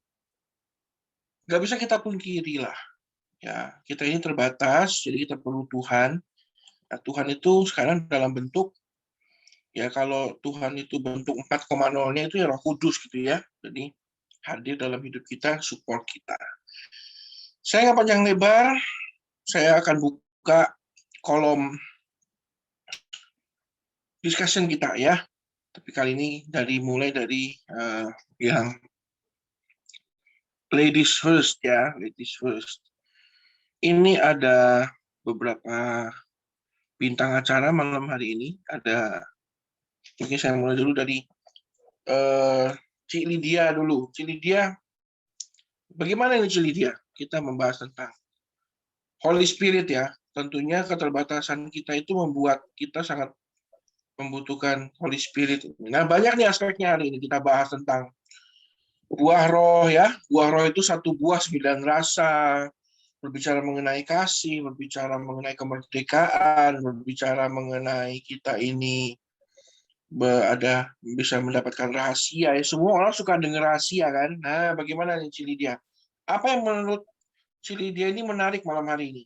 nggak bisa kita pungkiri lah. Ya, kita ini terbatas, jadi kita perlu Tuhan. Nah, Tuhan itu sekarang dalam bentuk, ya kalau Tuhan itu bentuk 4,0-nya itu ya Roh Kudus gitu ya. Jadi hadir dalam hidup kita, support kita. Saya nggak panjang lebar, saya akan buka kolom discussion kita ya. Tapi kali ini mulai dari yang ladies first ya, ladies first. Ini ada beberapa bintang acara malam hari ini. Mungkin saya mulai dulu dari Cik Lydia dulu. Cik Lydia, bagaimana ini Cik Lydia? Kita membahas tentang Holy Spirit ya. Tentunya keterbatasan kita itu membuat kita sangat membutuhkan Holy Spirit. Nah, banyak nih aspeknya hari ini. Kita bahas tentang buah roh ya. Buah roh itu satu buah 9 rasa. Berbicara mengenai kasih, berbicara mengenai kemerdekaan, berbicara mengenai kita ini bisa mendapatkan rahasia. Ya, semua orang suka dengar rahasia kan. Nah, bagaimana nih Cik Lydia? Apa yang menurut Cik Lydia ini menarik malam hari ini?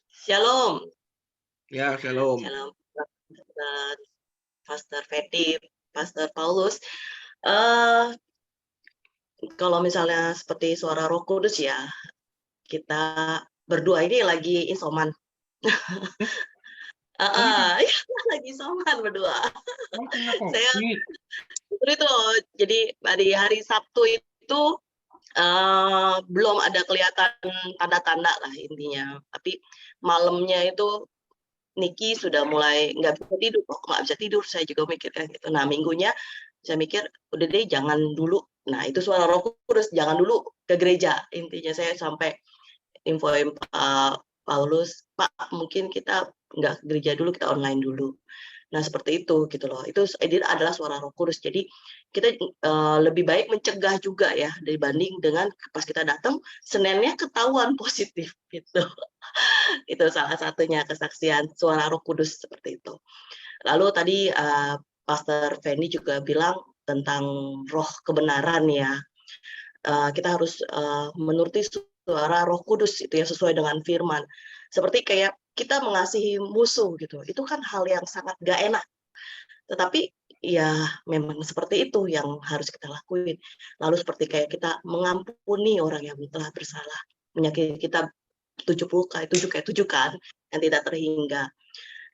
Shalom.
Ya, shalom.
Shalom, Pastor Fendi, Pastor Paulus. Kalau misalnya seperti suara Roh Kudus ya, kita berdua ini lagi isoman. Lagi isoman berdua. Saya itu jadi di hari Sabtu itu belum ada kelihatan tanda-tanda lah intinya. Tapi malamnya itu Niki sudah mulai nggak bisa tidur, saya juga mikirnya gitu. Nah, minggunya saya mikir udah deh jangan dulu. Nah, itu suara Roh Kudus, jangan dulu ke gereja. Intinya saya sampai infoin Pak Paulus, Pak mungkin kita nggak ke gereja dulu, kita online dulu. Nah, seperti itu gitu loh. Itu adalah suara Roh Kudus. Jadi kita lebih baik mencegah juga ya dibanding dengan pas kita datang Seninnya ketahuan positif gitu. Itu salah satunya kesaksian suara Roh Kudus seperti itu. Lalu tadi Pastor Fendi juga bilang tentang roh kebenaran ya. Kita harus menuruti suara Roh Kudus itu yang sesuai dengan firman. Seperti kayak kita mengasihi musuh gitu. Itu kan hal yang sangat gak enak. Tetapi ya memang seperti itu yang harus kita lakuin. Lalu seperti kayak kita mengampuni orang yang telah bersalah, menyakiti kita 7 kan yang tidak terhingga.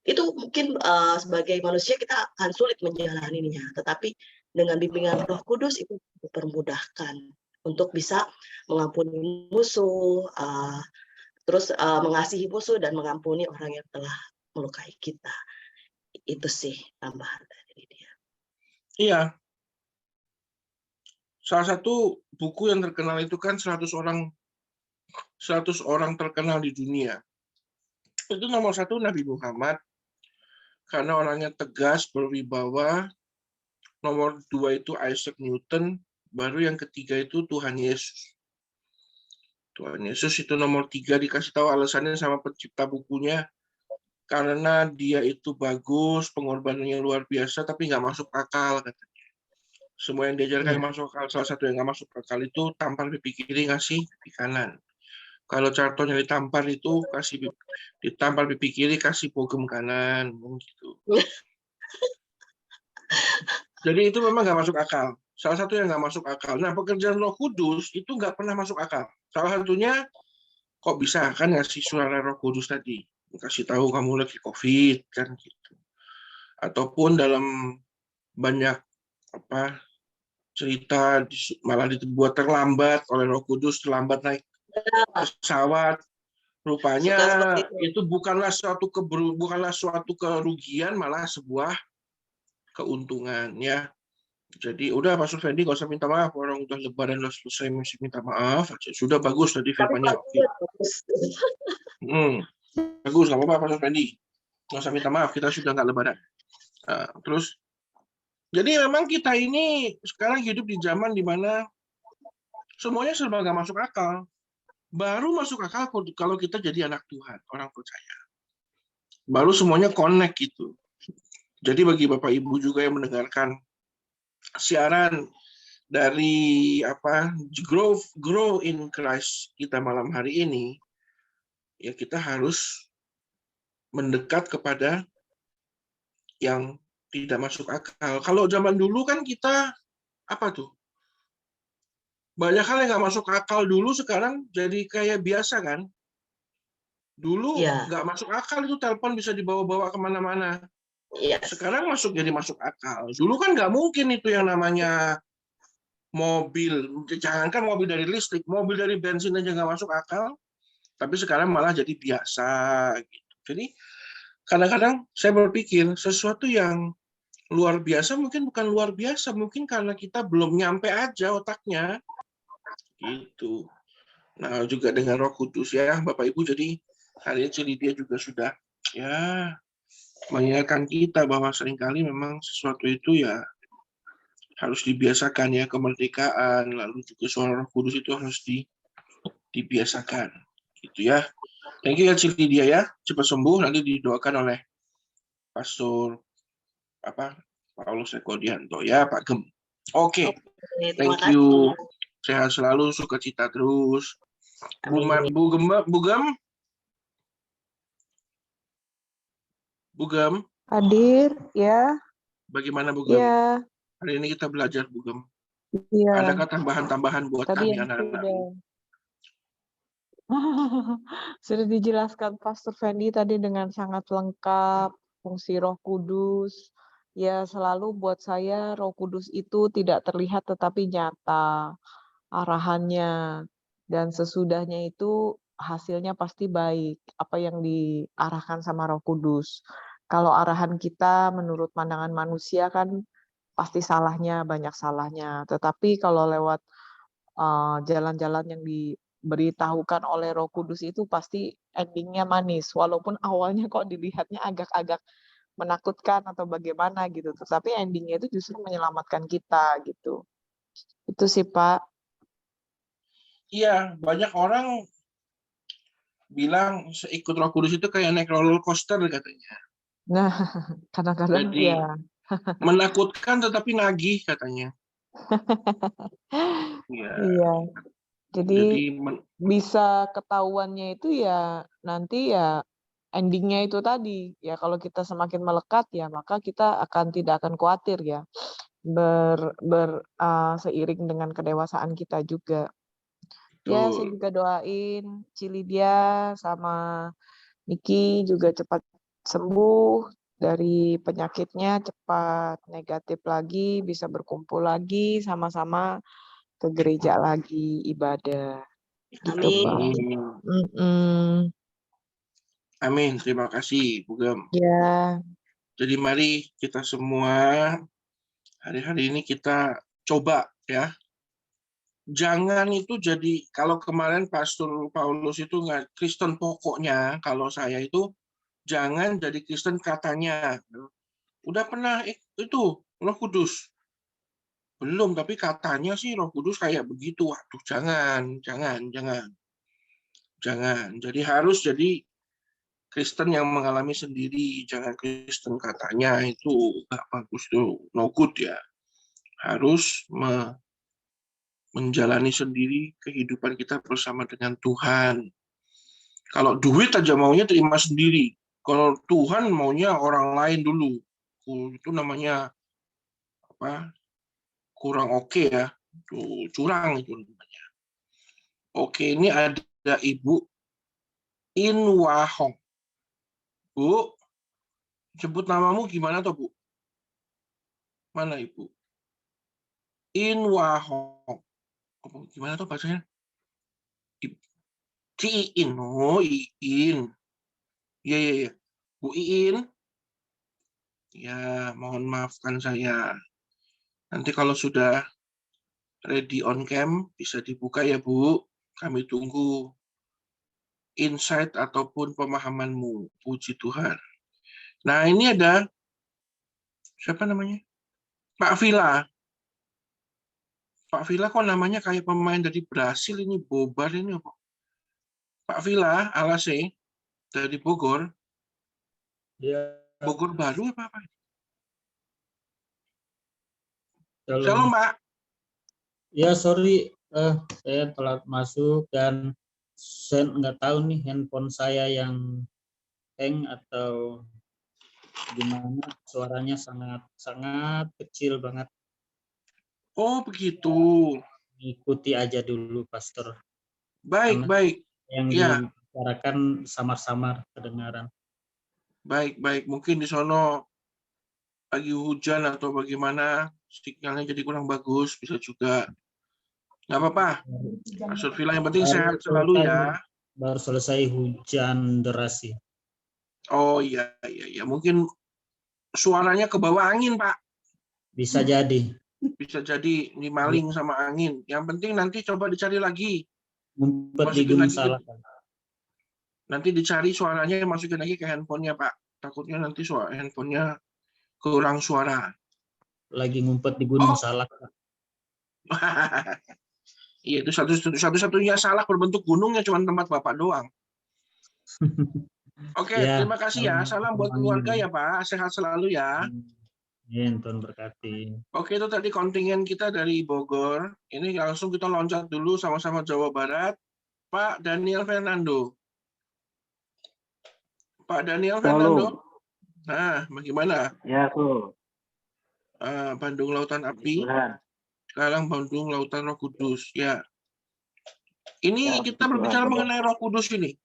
Itu mungkin sebagai manusia kita akan sulit menjalaninya, tetapi dengan bimbingan Roh Kudus itu dipermudahkan untuk bisa mengampuni musuh, terus mengasihi musuh dan mengampuni orang yang telah melukai kita. Itu sih tambahan dari dia.
Iya. Salah satu buku yang terkenal itu kan 100 orang terkenal di dunia. Itu nomor 1 Nabi Muhammad, karena orangnya tegas, berwibawa. Nomor 2 itu Isaac Newton, baru yang ketiga itu Tuhan Yesus. Tuhan Yesus itu nomor 3, dikasih tahu alasannya sama pencipta bukunya, karena dia itu bagus, pengorbanannya luar biasa, tapi nggak masuk akal, katanya. Semua yang diajarkan masuk akal, salah satu yang nggak masuk akal itu tampar pipi kiri, ngasih pipi kanan. Kalau cartonya ditampar itu ditampar pipi kiri, kasih bogem kanan, gitu. Jadi itu memang nggak masuk akal. Salah satu yang nggak masuk akal. Nah, pekerjaan Roh Kudus itu nggak pernah masuk akal. Salah satunya, kok bisa kan ngasih suara Roh Kudus tadi, kasih tahu kamu lagi COVID kan gitu. Ataupun dalam banyak cerita malah dibuat terlambat oleh Roh Kudus, terlambat naik pesawat. Rupanya
Suka seperti
itu bukanlah suatu kerugian, malah sebuah keuntungan ya. Jadi udah Pak Fendi nggak usah minta maaf, orang udah lebaran udah selesai masih minta maaf aja. Sudah bagus tadi
Tapi
firmannya. Oke. Bagus, nggak apa-apa Pak Fendi. Nggak usah minta maaf, kita sudah nggak lebaran. Nah, terus jadi memang kita ini sekarang hidup di zaman di mana semuanya serba nggak masuk akal. Baru masuk akal kalau kita jadi anak Tuhan, orang percaya. Baru semuanya connect gitu. Jadi bagi Bapak Ibu juga yang mendengarkan siaran dari grow in Christ kita malam hari ini, ya kita harus mendekat kepada yang tidak masuk akal. Kalau zaman dulu kan kita banyak hal yang nggak masuk akal dulu, sekarang jadi kayak biasa kan. Dulu nggak masuk akal itu telepon bisa dibawa-bawa kemana-mana. Sekarang jadi masuk akal. Dulu kan nggak mungkin itu yang namanya mobil. Jangankan mobil dari listrik, mobil dari bensin aja nggak masuk akal. Tapi sekarang malah jadi biasa. Gitu. Jadi kadang-kadang saya berpikir sesuatu yang luar biasa mungkin bukan luar biasa, mungkin karena kita belum nyampe aja otaknya. Gitu. Nah, juga dengan Roh Kudus ya, Bapak Ibu, jadi hari ini dia juga sudah ya mengingatkan kita bahwa seringkali memang sesuatu itu ya harus dibiasakan ya, kemerdekaan, lalu juga suara Roh Kudus itu harus dibiasakan. Gitu ya. Thank you ya Cilia ya, cepat sembuh, nanti didoakan oleh Pastor Paulus Eko Dianto ya, Pak Gem. Oke. Thank you. Sehat selalu, sukacita terus. Bu Gem.
Hadir, ya.
Bagaimana Bu Gem?
Ya.
Hari ini kita belajar Bu Gem.
Ya.
Adakah tambahan-tambahan buat
tadi
kami anak-anak?
Sudah dijelaskan Pastor Fendi tadi dengan sangat lengkap, fungsi Roh Kudus. Ya, selalu buat saya Roh Kudus itu tidak terlihat tetapi nyata arahannya. Dan sesudahnya itu hasilnya pasti baik, apa yang diarahkan sama Roh Kudus. Kalau arahan kita menurut pandangan manusia kan pasti salahnya, banyak salahnya. Tetapi kalau lewat jalan-jalan yang diberitahukan oleh Roh Kudus itu pasti endingnya manis, walaupun awalnya kok dilihatnya agak-agak menakutkan atau bagaimana gitu, tetapi endingnya itu justru menyelamatkan kita gitu. Itu sih Pak.
Iya, banyak orang bilang ikut Roh Kudus itu kayak naik roller coaster katanya.
Nah, kadang-kadang ya.
Menakutkan tetapi nagih katanya.
Iya. Jadi bisa ketahuannya itu ya nanti ya endingnya itu tadi ya, kalau kita semakin melekat ya maka kita tidak akan khawatir ya, seiring dengan kedewasaan kita juga. Ya, saya juga doain Cilidia sama Niki juga cepat sembuh dari penyakitnya, cepat negatif lagi, bisa berkumpul lagi, sama-sama ke gereja lagi, ibadah.
Amin. Amin. Terima kasih, Bu Gem.
Ya.
Jadi mari kita semua hari-hari ini kita coba ya. Jangan itu jadi, kalau kemarin Pastor Paulus itu nggak Kristen pokoknya, kalau saya itu jangan jadi Kristen katanya. Udah pernah itu Roh Kudus? Belum, tapi katanya sih Roh Kudus kayak begitu. Waduh, jangan. Jadi harus jadi Kristen yang mengalami sendiri, jangan Kristen katanya, itu nggak bagus tuh, no good ya. Harus menjalani sendiri kehidupan kita bersama dengan Tuhan. Kalau duit aja maunya terima sendiri. Kalau Tuhan maunya orang lain dulu. Itu namanya kurang oke ya. Itu curang itu namanya. Oke, ini ada Ibu Inwahong. Bu, sebut namamu gimana toh, Bu? Mana Ibu? Inwahong. Gimana tuh bacanya? Ci Iin, oh Iin. Iya. Bu Iin. Ya, mohon maafkan saya. Nanti kalau sudah ready on cam, bisa dibuka ya Bu. Kami tunggu insight ataupun pemahamanmu. Puji Tuhan. Nah, ini ada, siapa namanya? Pak Villa. Pak Villa kok namanya kayak pemain dari Brasil ini, Bobar ini apa? Pak Villa, Alase, dari Bogor.
Ya,
Bogor baru apa?
Shalom.
Shalom, Pak.
Ya, sorry, saya telat masuk dan saya nggak tahu nih handphone saya yang hang atau gimana, suaranya sangat kecil banget.
Oh, begitu.
Ikuti aja dulu, Pastor.
Baik.
Yang
Ya.
dibicarakan samar-samar kedengaran.
Baik. Mungkin di sono lagi hujan atau bagaimana, sinyalnya jadi kurang bagus, bisa juga. Nggak apa-apa. Pastor Villa, yang penting sehat selalu ya.
Baru selesai hujan deras sih.
Oh iya. Mungkin suaranya ke bawah angin, Pak.
Bisa jadi.
Bisa jadi ini maling sama angin. Yang penting nanti coba dicari lagi.
Ngumpet di gunung salak.
Nanti dicari suaranya, masukin lagi ke handphonenya, Pak. Takutnya nanti handphonenya kurang suara.
Lagi ngumpet di gunung salak.
Iya, itu satu-satunya salak berbentuk gunungnya cuma tempat Bapak doang. Oke,
Ya,
terima kasih ya. Salam buat keluarga ya, Pak. Sehat selalu ya.
Tuhan berkati.
Oke, itu tadi kontingen kita dari Bogor. Ini langsung kita loncat dulu sama-sama Jawa Barat. Pak Daniel Fernando. Pak Daniel Fernando. Nah, bagaimana?
Ya, aku.
Bandung Lautan Api. Sekarang Bandung Lautan Roh Kudus. Ya. Ini kita berbicara mengenai Roh Kudus ini.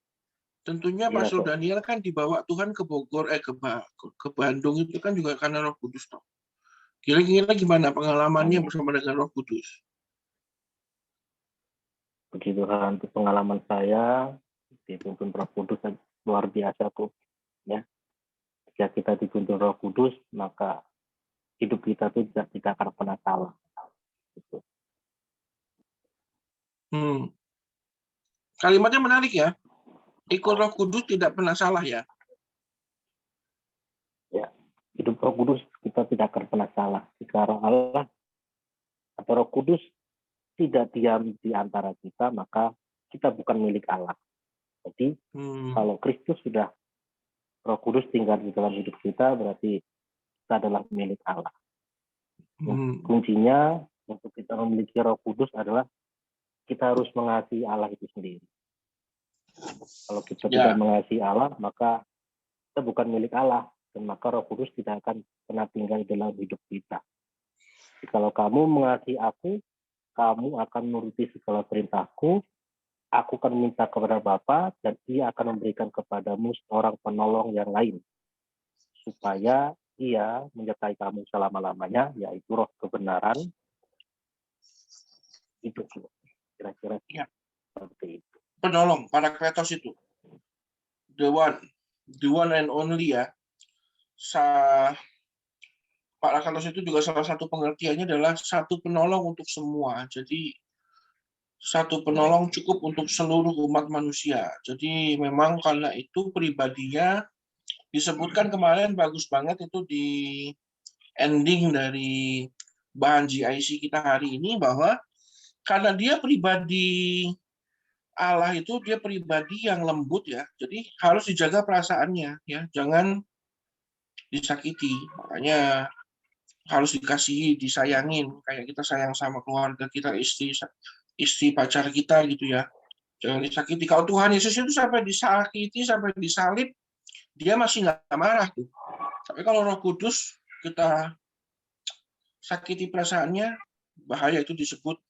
Tentunya Pastor Daniel kan dibawa Tuhan ke Bogor, ke Bandung itu kan juga karena Roh Kudus. Kira-kira gimana pengalamannya bersama dengan Roh Kudus?
Puji Tuhan, untuk pengalaman saya dipimpin Roh Kudus luar biasa tuh, ya. Jika kita dipimpin Roh Kudus, maka hidup kita tuh tidak akan pernah salah. Gitu.
Kalimatnya menarik ya. Ikut Roh Kudus tidak pernah salah ya.
Ya, hidup Roh Kudus kita tidak akan pernah salah. Jika Roh Allah atau Roh Kudus tidak diam di antara kita, maka kita bukan milik Allah. Jadi kalau Kristus sudah, Roh Kudus tinggal di dalam hidup kita, berarti kita adalah milik Allah. Kuncinya untuk kita memiliki Roh Kudus adalah kita harus mengasihi Allah itu sendiri. Kalau kita tidak mengasihi Allah, maka kita bukan milik Allah, dan maka Roh Kudus tidak akan pernah tinggal dalam hidup kita. Jadi, kalau kamu mengasihi aku, kamu akan menuruti segala perintahku, aku akan minta kepada Bapa, dan Ia akan memberikan kepadamu seorang penolong yang lain, supaya Ia menyertai kamu selama-lamanya, yaitu Roh kebenaran. Itu kira-kira seperti itu.
Penolong, Parakletos itu. The one and only ya. Parakletos itu juga salah satu pengertiannya adalah satu penolong untuk semua. Jadi satu penolong cukup untuk seluruh umat manusia. Jadi memang karena itu pribadinya disebutkan kemarin bagus banget itu di ending dari bahan GIC kita hari ini, bahwa karena dia pribadi Allah itu, dia pribadi yang lembut ya, jadi harus dijaga perasaannya ya, jangan disakiti. Makanya harus dikasihi, disayangin, kayak kita sayang sama keluarga kita, istri pacar kita gitu ya, jangan disakiti. Kalau Tuhan Yesus itu sampai disakiti, sampai disalib, dia masih nggak marah tuh. Tapi kalau Roh Kudus kita sakiti perasaannya, bahaya. Itu disebut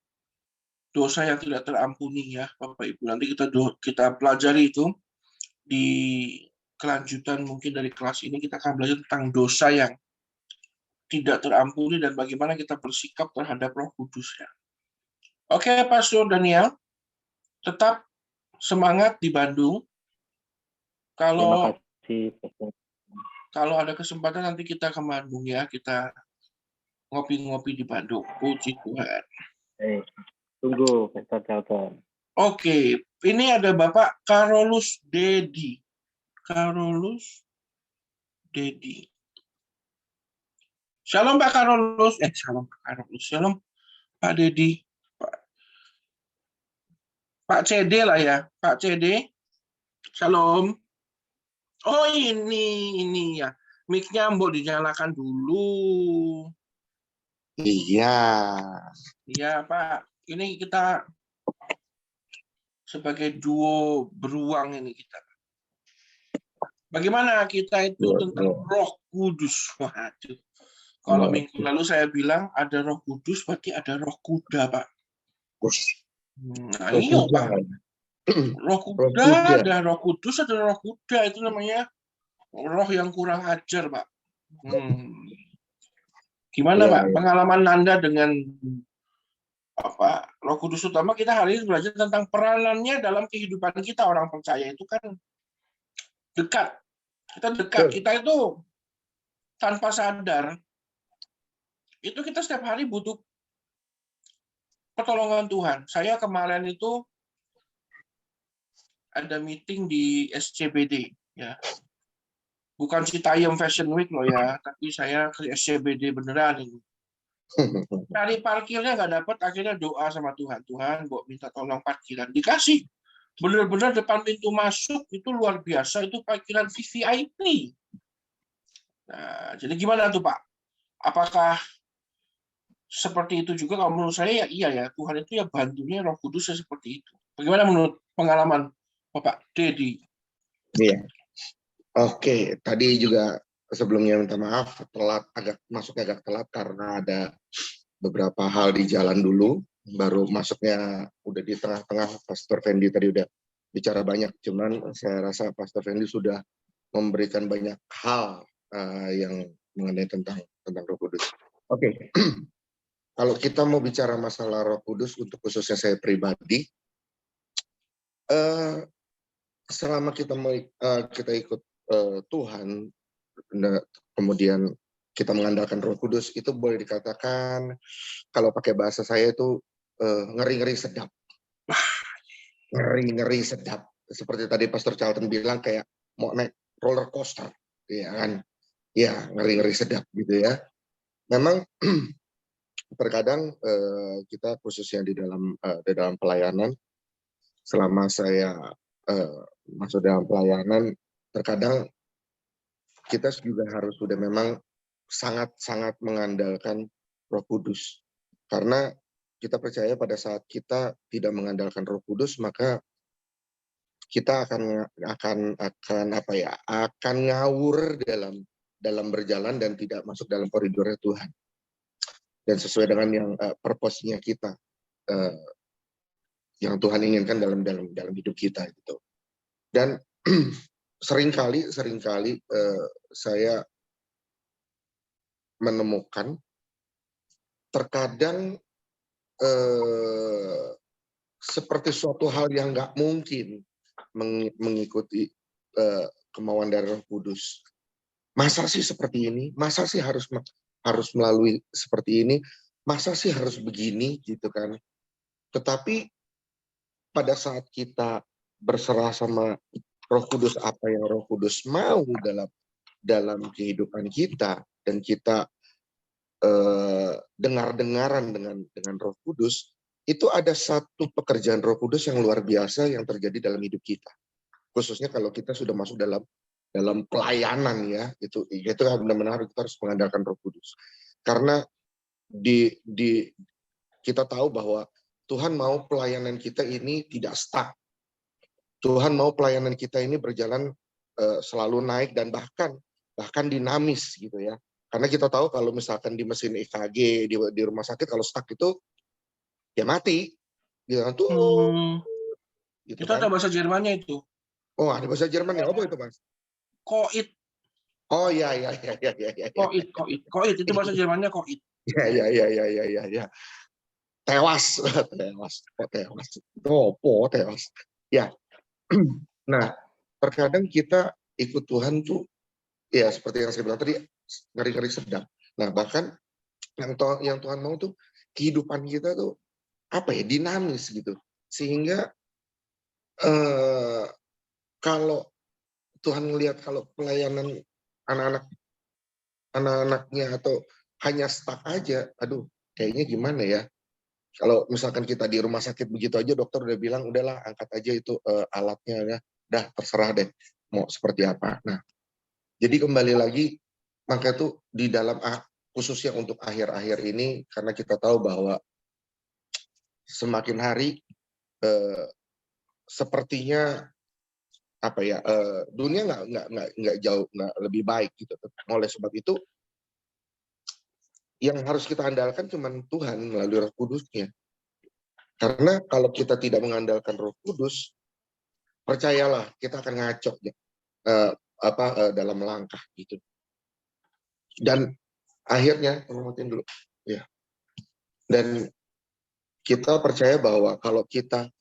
dosa yang tidak terampuni ya, Bapak Ibu. Nanti kita pelajari itu di kelanjutan mungkin dari kelas ini, kita akan belajar tentang dosa yang tidak terampuni dan bagaimana kita bersikap terhadap Roh Kudus ya. Oke, Pastor Daniel, tetap semangat di Bandung.
Terima
Kalau
kasih.
kalau ada kesempatan nanti kita ke Bandung ya, kita ngopi-ngopi di Bandung. Puji Tuhan.
Tunggu, Pastor Charlton.
Oke, ini ada Bapak Karolus Dedi. Karolus Dedi. Shalom Pak Karolus. Shalom Pak Karolus. Shalom Pak Dedi. Pak CD lah ya. Pak CD. Shalom. Oh ini ya. Mic-nya mbok dinyalakan dulu.
Iya.
Iya Pak. Ini kita sebagai duo beruang ini kita. Bagaimana kita itu tentang Roh Kudus? Waduh. Kalau minggu lalu saya bilang ada Roh Kudus, berarti ada Roh Kuda, Pak. Nah, iya, Pak. Roh Kuda, ada Roh Kudus, ada Roh Kuda. Itu namanya roh yang kurang ajar, Pak. Gimana, Pak? Pengalaman Anda dengan Roh Kudus, utama kita hari ini belajar tentang peranannya dalam kehidupan kita, orang percaya itu kan dekat. Kita dekat, kita itu tanpa sadar, itu kita setiap hari butuh pertolongan Tuhan. Saya kemarin itu ada meeting di SCBD, ya. Bukan Citayam Fashion Week loh ya, tapi saya ke SCBD beneran ini. Cari parkirnya nggak dapat, akhirnya doa sama Tuhan. Tuhan, Mbok minta tolong parkiran. Dikasih. Benar-benar depan pintu masuk itu luar biasa, itu parkiran VVIP. Nah, jadi gimana tuh Pak? Apakah seperti itu juga? Kalau menurut saya ya iya ya, Tuhan itu ya bantunya Roh Kudus ya seperti itu. Bagaimana menurut pengalaman Bapak Dedi?
Iya. Oke, tadi juga sebelumnya minta maaf masuk agak telat karena ada beberapa hal di jalan dulu, baru masuknya udah di tengah-tengah. Pastor Fendi tadi udah bicara banyak, cuman saya rasa Pastor Fendi sudah memberikan banyak hal yang mengenai tentang Roh Kudus. Oke. Kalau kita mau bicara masalah Roh Kudus, untuk khususnya saya pribadi, selama kita ikut Tuhan, kemudian kita mengandalkan Roh Kudus, itu boleh dikatakan kalau pakai bahasa saya itu ngeri-ngeri sedap. Ngeri-ngeri sedap. Seperti tadi Pastor Charlton bilang, kayak mau naik roller coaster, ya kan? Ya, ngeri-ngeri sedap gitu ya. Memang terkadang kita khususnya di dalam pelayanan, selama saya masuk dalam pelayanan, terkadang kita juga harus sudah memang sangat-sangat mengandalkan Roh Kudus. Karena kita percaya pada saat kita tidak mengandalkan Roh Kudus, maka kita akan ngawur dalam berjalan dan tidak masuk dalam koridornya Tuhan. Dan sesuai dengan yang purpose-nya kita, yang Tuhan inginkan dalam hidup kita gitu. Dan seringkali saya menemukan terkadang seperti suatu hal yang nggak mungkin mengikuti kemauan dari Roh Kudus. Masa sih seperti ini? Masa sih harus melalui seperti ini? Masa sih harus begini gitu kan? Tetapi pada saat kita berserah sama Roh Kudus, apa yang Roh Kudus mau dalam kehidupan kita, dan kita dengar-dengaran dengan Roh Kudus, itu ada satu pekerjaan Roh Kudus yang luar biasa yang terjadi dalam hidup kita. Khususnya kalau kita sudah masuk dalam pelayanan ya, itu benar-benar kita harus mengandalkan Roh Kudus. Karena kita tahu bahwa Tuhan mau pelayanan kita ini tidak stuck. Tuhan mau pelayanan kita ini berjalan selalu naik dan bahkan dinamis gitu ya. Karena kita tahu kalau misalkan di mesin EKG di rumah sakit, kalau stuck itu ya mati. Gitu kan tuh. Gitu
itu
kan.
ada bahasa Jermannya itu.
Oh, ada bahasa Jerman ya. Apa itu, Mas?
Koit.
Oh iya.
Koit itu bahasa Jermannya koit.
Ya. Tewas. Tewas. Tewas. Ya. Nah, terkadang kita ikut Tuhan tuh, ya seperti yang saya bilang tadi, ngeri-ngeri sedap. Nah, bahkan yang Tuhan mau tuh kehidupan kita tuh apa ya, dinamis gitu. Sehingga kalau Tuhan melihat kalau pelayanan anak-anaknya atau hanya stuck aja, aduh kayaknya gimana ya. Kalau misalkan kita di rumah sakit begitu aja, dokter udah bilang, udahlah angkat aja itu alatnya ya, dah terserah deh mau seperti apa. Nah, jadi kembali lagi, maka itu di dalam khususnya untuk akhir-akhir ini, karena kita tahu bahwa semakin hari sepertinya apa ya, dunia nggak jauh nggak lebih baik gitu. Oleh sebab itu yang harus kita andalkan cuma Tuhan melalui Roh Kudus-Nya. Karena kalau kita tidak mengandalkan Roh Kudus, percayalah kita akan ngaco ya, dalam langkah gitu. Dan akhirnya dulu ya. Dan kita percaya bahwa kalau kita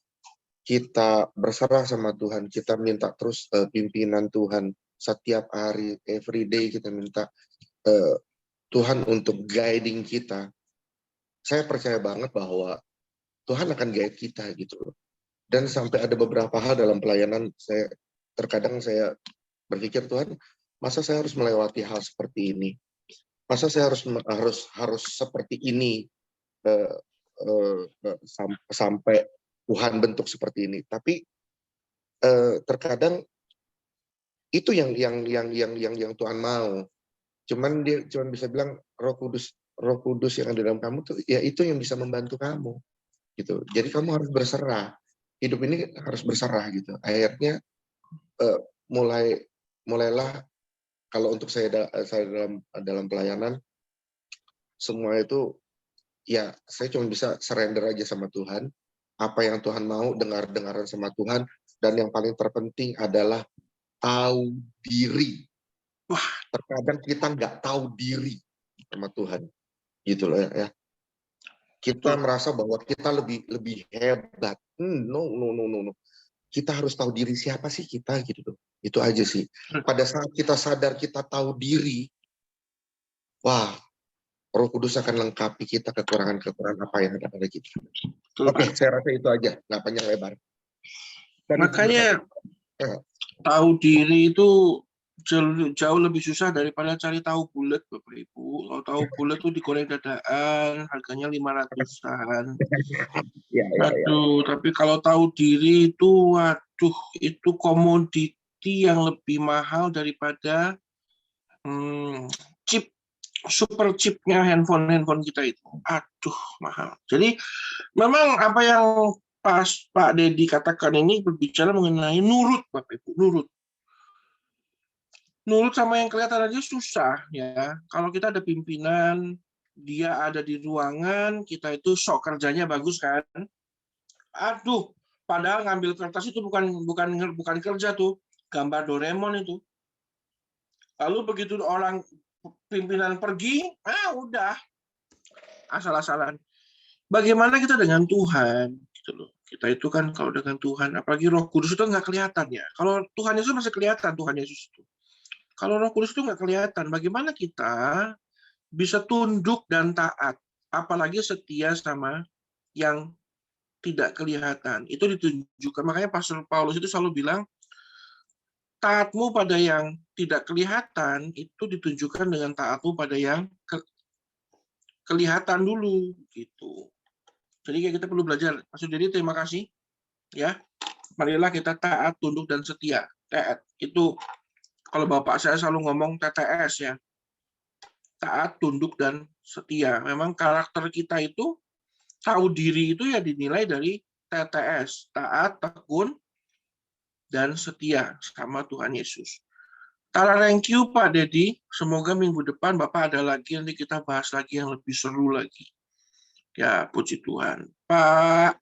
berserah sama Tuhan, kita minta terus pimpinan Tuhan setiap hari, every day kita minta Tuhan untuk guiding kita. Saya percaya banget bahwa Tuhan akan guide kita gitu loh. Dan sampai ada beberapa hal dalam pelayanan, terkadang saya berpikir, Tuhan, masa saya harus melewati hal seperti ini? Masa saya harus seperti ini sampai Tuhan bentuk seperti ini? Tapi terkadang itu yang Tuhan mau. Cuman dia cuma bisa bilang Roh Kudus yang ada dalam kamu tuh, ya itu yang bisa membantu kamu gitu. Jadi kamu harus berserah. Hidup ini harus berserah gitu. Akhirnya mulailah, kalau untuk saya dalam pelayanan, semua itu ya saya cuma bisa surrender aja sama Tuhan. Apa yang Tuhan mau, dengaran sama Tuhan. Dan yang paling terpenting adalah tahu diri. Wah, terkadang kita nggak tahu diri sama Tuhan, gitu loh ya. Kita merasa bahwa kita lebih hebat. No. Kita harus tahu diri, siapa sih kita gitu loh. Itu aja sih. Pada saat kita sadar kita tahu diri, wah, Roh Kudus akan lengkapi kita kekurangan-kekurangan apa yang ada pada kita. Oke, saya rasa itu aja, nggak panjang lebar. Dan
makanya tahu diri itu jauh lebih susah daripada cari tahu bulat, Bapak Ibu. Kalau tahu bulat tuh digoreng dadaan, harganya 500-an. Aduh, tapi kalau tahu diri itu, waduh, itu komoditi yang lebih mahal daripada super chipnya handphone kita itu. Aduh, mahal. Jadi memang apa yang Pak Dedi katakan ini berbicara mengenai nurut, Bapak Ibu, nurut. Nurut sama yang kelihatan aja susah ya. Kalau kita ada pimpinan, dia ada di ruangan, kita itu sok kerjanya bagus kan. Aduh, padahal ngambil kertas itu bukan kerja tuh, gambar Doraemon itu. Lalu begitu orang pimpinan pergi, udah asal-asalan. Bagaimana kita dengan Tuhan? Gitu loh. Kita itu kan kalau dengan Tuhan, apalagi Roh Kudus itu nggak kelihatan ya. Kalau Tuhan Yesus masih kelihatan, Tuhan Yesus itu. Kalau Roh Kudus itu nggak kelihatan, bagaimana kita bisa tunduk dan taat, apalagi setia sama yang tidak kelihatan. Itu ditunjukkan, makanya Pastor Paulus itu selalu bilang, taatmu pada yang tidak kelihatan itu ditunjukkan dengan taatmu pada yang kelihatan dulu, gitu. Jadi kita perlu belajar. Pastor Dedi, terima kasih. Ya, marilah kita taat, tunduk dan setia. Taat itu kalau Bapak saya selalu ngomong TTS ya. Taat, tunduk, dan setia. Memang karakter kita itu, tahu diri itu ya dinilai dari TTS. Taat, tekun, dan setia sama Tuhan Yesus. Thank you Pak Dedi. Semoga minggu depan Bapak ada lagi, nanti kita bahas lagi yang lebih seru lagi. Ya, puji Tuhan. Pak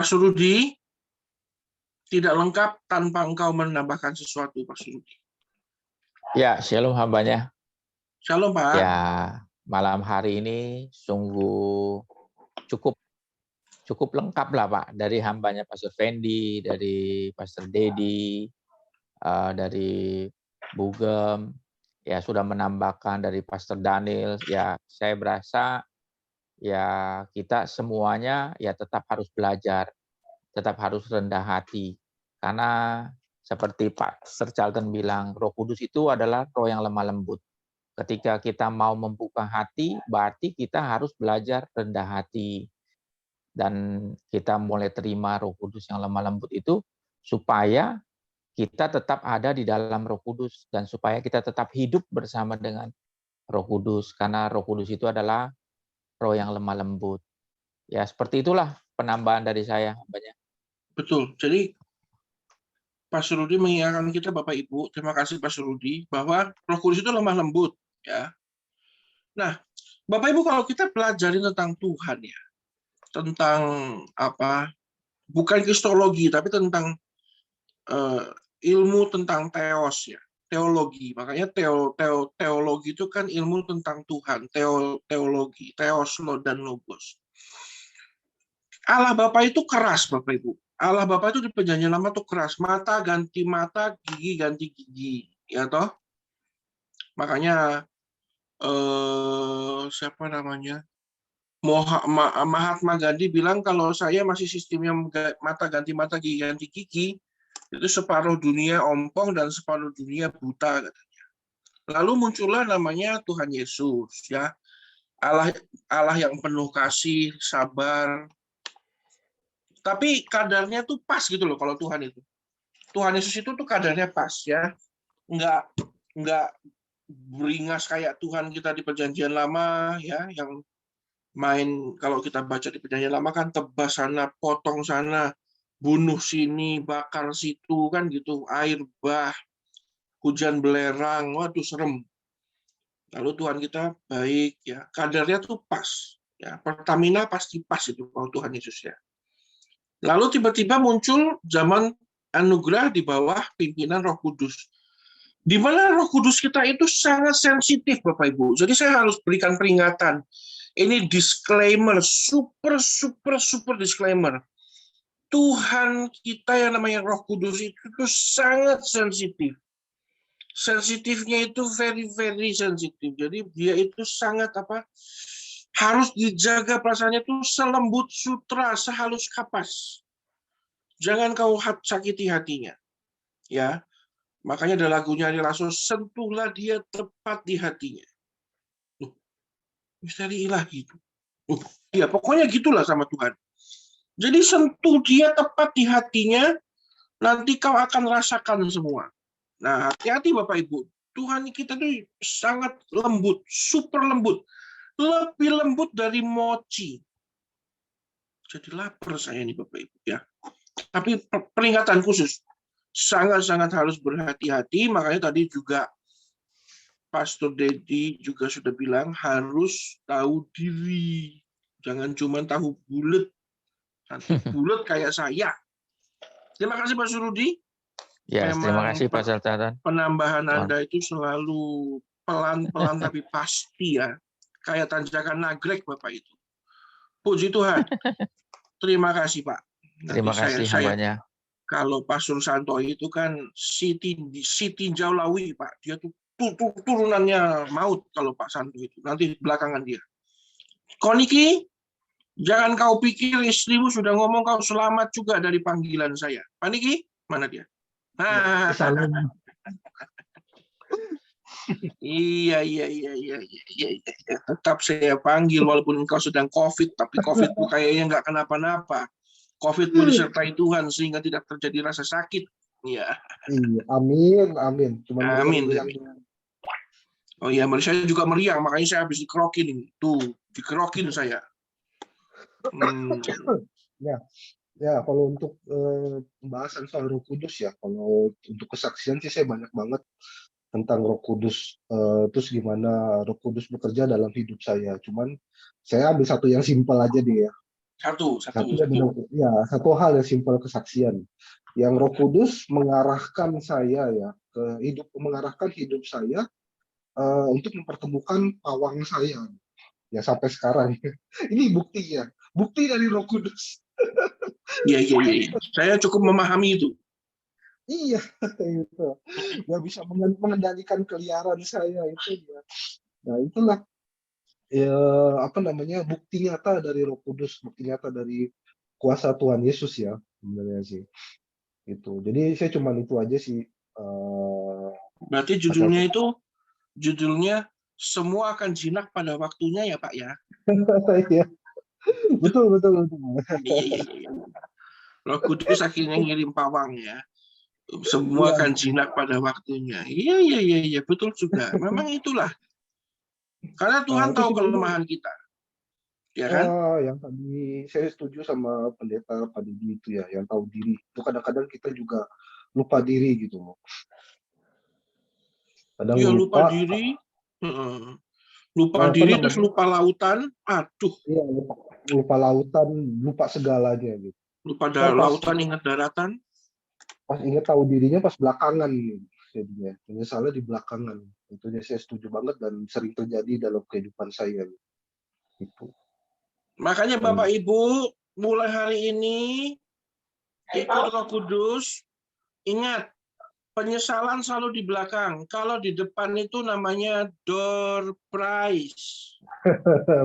Surudi, tidak lengkap tanpa engkau menambahkan sesuatu, Pak Surudi.
Ya, shalom hambanya.
Shalom, Pak.
Ya, malam hari ini sungguh cukup cukup lengkap lah Pak, dari hambanya Pastor Fendi, dari Pastor Dedi, dari Bugem, ya sudah menambahkan dari Pastor Daniel. Ya saya berasa ya kita semuanya ya tetap harus belajar, tetap harus rendah hati, karena seperti Pak Sir Charlton bilang, Roh Kudus itu adalah roh yang lemah lembut. Ketika kita mau membuka hati, berarti kita harus belajar rendah hati. Dan kita mulai terima Roh Kudus yang lemah lembut itu supaya kita tetap ada di dalam Roh Kudus dan supaya kita tetap hidup bersama dengan Roh Kudus, karena Roh Kudus itu adalah roh yang lemah lembut. Ya, seperti itulah penambahan dari saya banyak.
Betul. Jadi Pastor Rudi mengingatkan kita Bapak Ibu, terima kasih Pastor Rudi, bahwa Roh Kudus itu lemah lembut, ya. Nah, Bapak Ibu kalau kita pelajari tentang Tuhan ya, tentang apa? Bukan kristologi, tapi tentang ilmu tentang teos ya, teologi. Makanya teologi itu kan ilmu tentang Tuhan, teologi, teos dan logos. Allah Bapa itu keras, Bapak Ibu. Allah Bapa itu di Perjanjian Lama itu keras, mata ganti mata, gigi ganti gigi, ya toh. Makanya siapa namanya? Mahatma Gandhi bilang kalau saya masih sistemnya mata ganti mata, gigi ganti gigi, itu separuh dunia ompong dan separuh dunia buta katanya. Lalu muncullah namanya Tuhan Yesus, ya. Allah yang penuh kasih, sabar. Tapi kadarnya tuh pas gitu loh kalau Tuhan itu. Tuhan Yesus itu tuh kadarnya pas ya. Enggak beringas kayak Tuhan kita di Perjanjian Lama ya, yang main kalau kita baca di Perjanjian Lama kan tebas sana, potong sana, bunuh sini, bakar situ kan gitu, air bah, hujan belerang, waduh serem. Lalu Tuhan kita baik ya, kadarnya tuh pas ya. Pertamina pasti pas itu kalau Tuhan Yesus ya. Lalu tiba-tiba muncul zaman anugerah di bawah pimpinan Roh Kudus. Di mana Roh Kudus kita itu sangat sensitif, Bapak Ibu. Jadi saya harus berikan peringatan. Ini disclaimer, super disclaimer. Tuhan kita yang namanya Roh Kudus itu sangat sensitif. Sensitifnya itu very sensitif. Jadi dia itu sangat harus dijaga perasaannya itu selembut sutra, sehalus kapas. Jangan kau sakiti hatinya. Ya. Makanya ada lagunya Ari Lasso, sentuhlah dia tepat di hatinya. Misteri ilahi itu. Ya, pokoknya gitulah sama Tuhan. Jadi sentuh dia tepat di hatinya, nanti kau akan rasakan semua. Nah, hati-hati Bapak Ibu. Tuhan kita itu sangat lembut, super lembut. Lebih lembut dari mochi. Jadi lapar saya nih Bapak Ibu ya. Tapi peringatan khusus, sangat-sangat harus berhati-hati. Makanya tadi juga Pastor Dedi juga sudah bilang harus tahu diri. Jangan cuma tahu bulet. Nanti bulet kayak saya. Terima kasih Pak Surudi.
Ya, terima kasih Pak Charlton.
Penambahan Anda itu selalu pelan-pelan tapi pasti ya. Kayak tanjakan nagrek Bapak itu. Puji Tuhan. Terima kasih Pak.
Terima kasih hambanya.
Kalau Pak Sursanto itu kan Siti Jaulawi Pak. Dia tuh turunannya maut kalau Pak Santo itu. Nanti belakangan dia. Koniki, jangan kau pikir istrimu sudah ngomong kau selamat juga dari panggilan saya. Pak Niki, mana dia? Iya. Tetap saya panggil walaupun engkau sedang COVID, tapi COVID itu kayaknya nggak kenapa-napa. COVID pun disertai Tuhan sehingga tidak terjadi rasa sakit. Iya.
Amin.
Amin. Oh iya, saya juga meriang, makanya saya habis dikerokin ini. Tuh, dikerokin saya.
Ya, kalau untuk pembahasan soal Roh Kudus ya, kalau untuk kesaksian sih saya banyak banget tentang Roh Kudus, terus gimana Roh Kudus bekerja dalam hidup saya. Cuman saya ambil satu yang simpel aja deh ya. Satu hal yang simpel kesaksian. Yang Roh Kudus mengarahkan saya ya mengarahkan hidup saya untuk mempertemukan pawang saya. Ya sampai sekarang. Ini buktinya. bukti dari Roh Kudus.
Iya. Saya cukup memahami itu.
Iya, itu. Ya bisa mengendalikan keliaran saya itu ya. Nah, itulah ya, bukti nyata dari Roh Kudus, bukti nyata dari kuasa Tuhan Yesus ya, sebenarnya sih. Itu. Jadi saya cuman itu aja sih.
Berarti judulnya semua akan jinak pada waktunya ya Pak ya.
Iya. Betul.
Iya. Roh Kudus akhirnya ngirim pawang ya. Semua akan jinak pada waktunya. Iya, betul juga. Memang itulah. Karena Tuhan tahu kelemahan kita. Ya kan?
Yang tadi saya setuju sama pendeta Pak Didi itu ya, yang tahu diri. Itu kadang-kadang kita juga lupa diri gitu loh. Kadang
Iya, lupa diri. Lupa diri terus lupa lautan. Aduh.
Iya, lupa lautan, lupa segalanya gitu.
Lupa lautan, ingat daratan.
Pas ingat tahu dirinya pas belakangan jadinya. Penyesalan di belakangan. Itu saya setuju banget dan sering terjadi dalam kehidupan saya gitu.
Makanya Bapak Ibu mulai hari ini ikut Roh Kudus, ingat penyesalan selalu di belakang. Kalau di depan itu namanya door prize.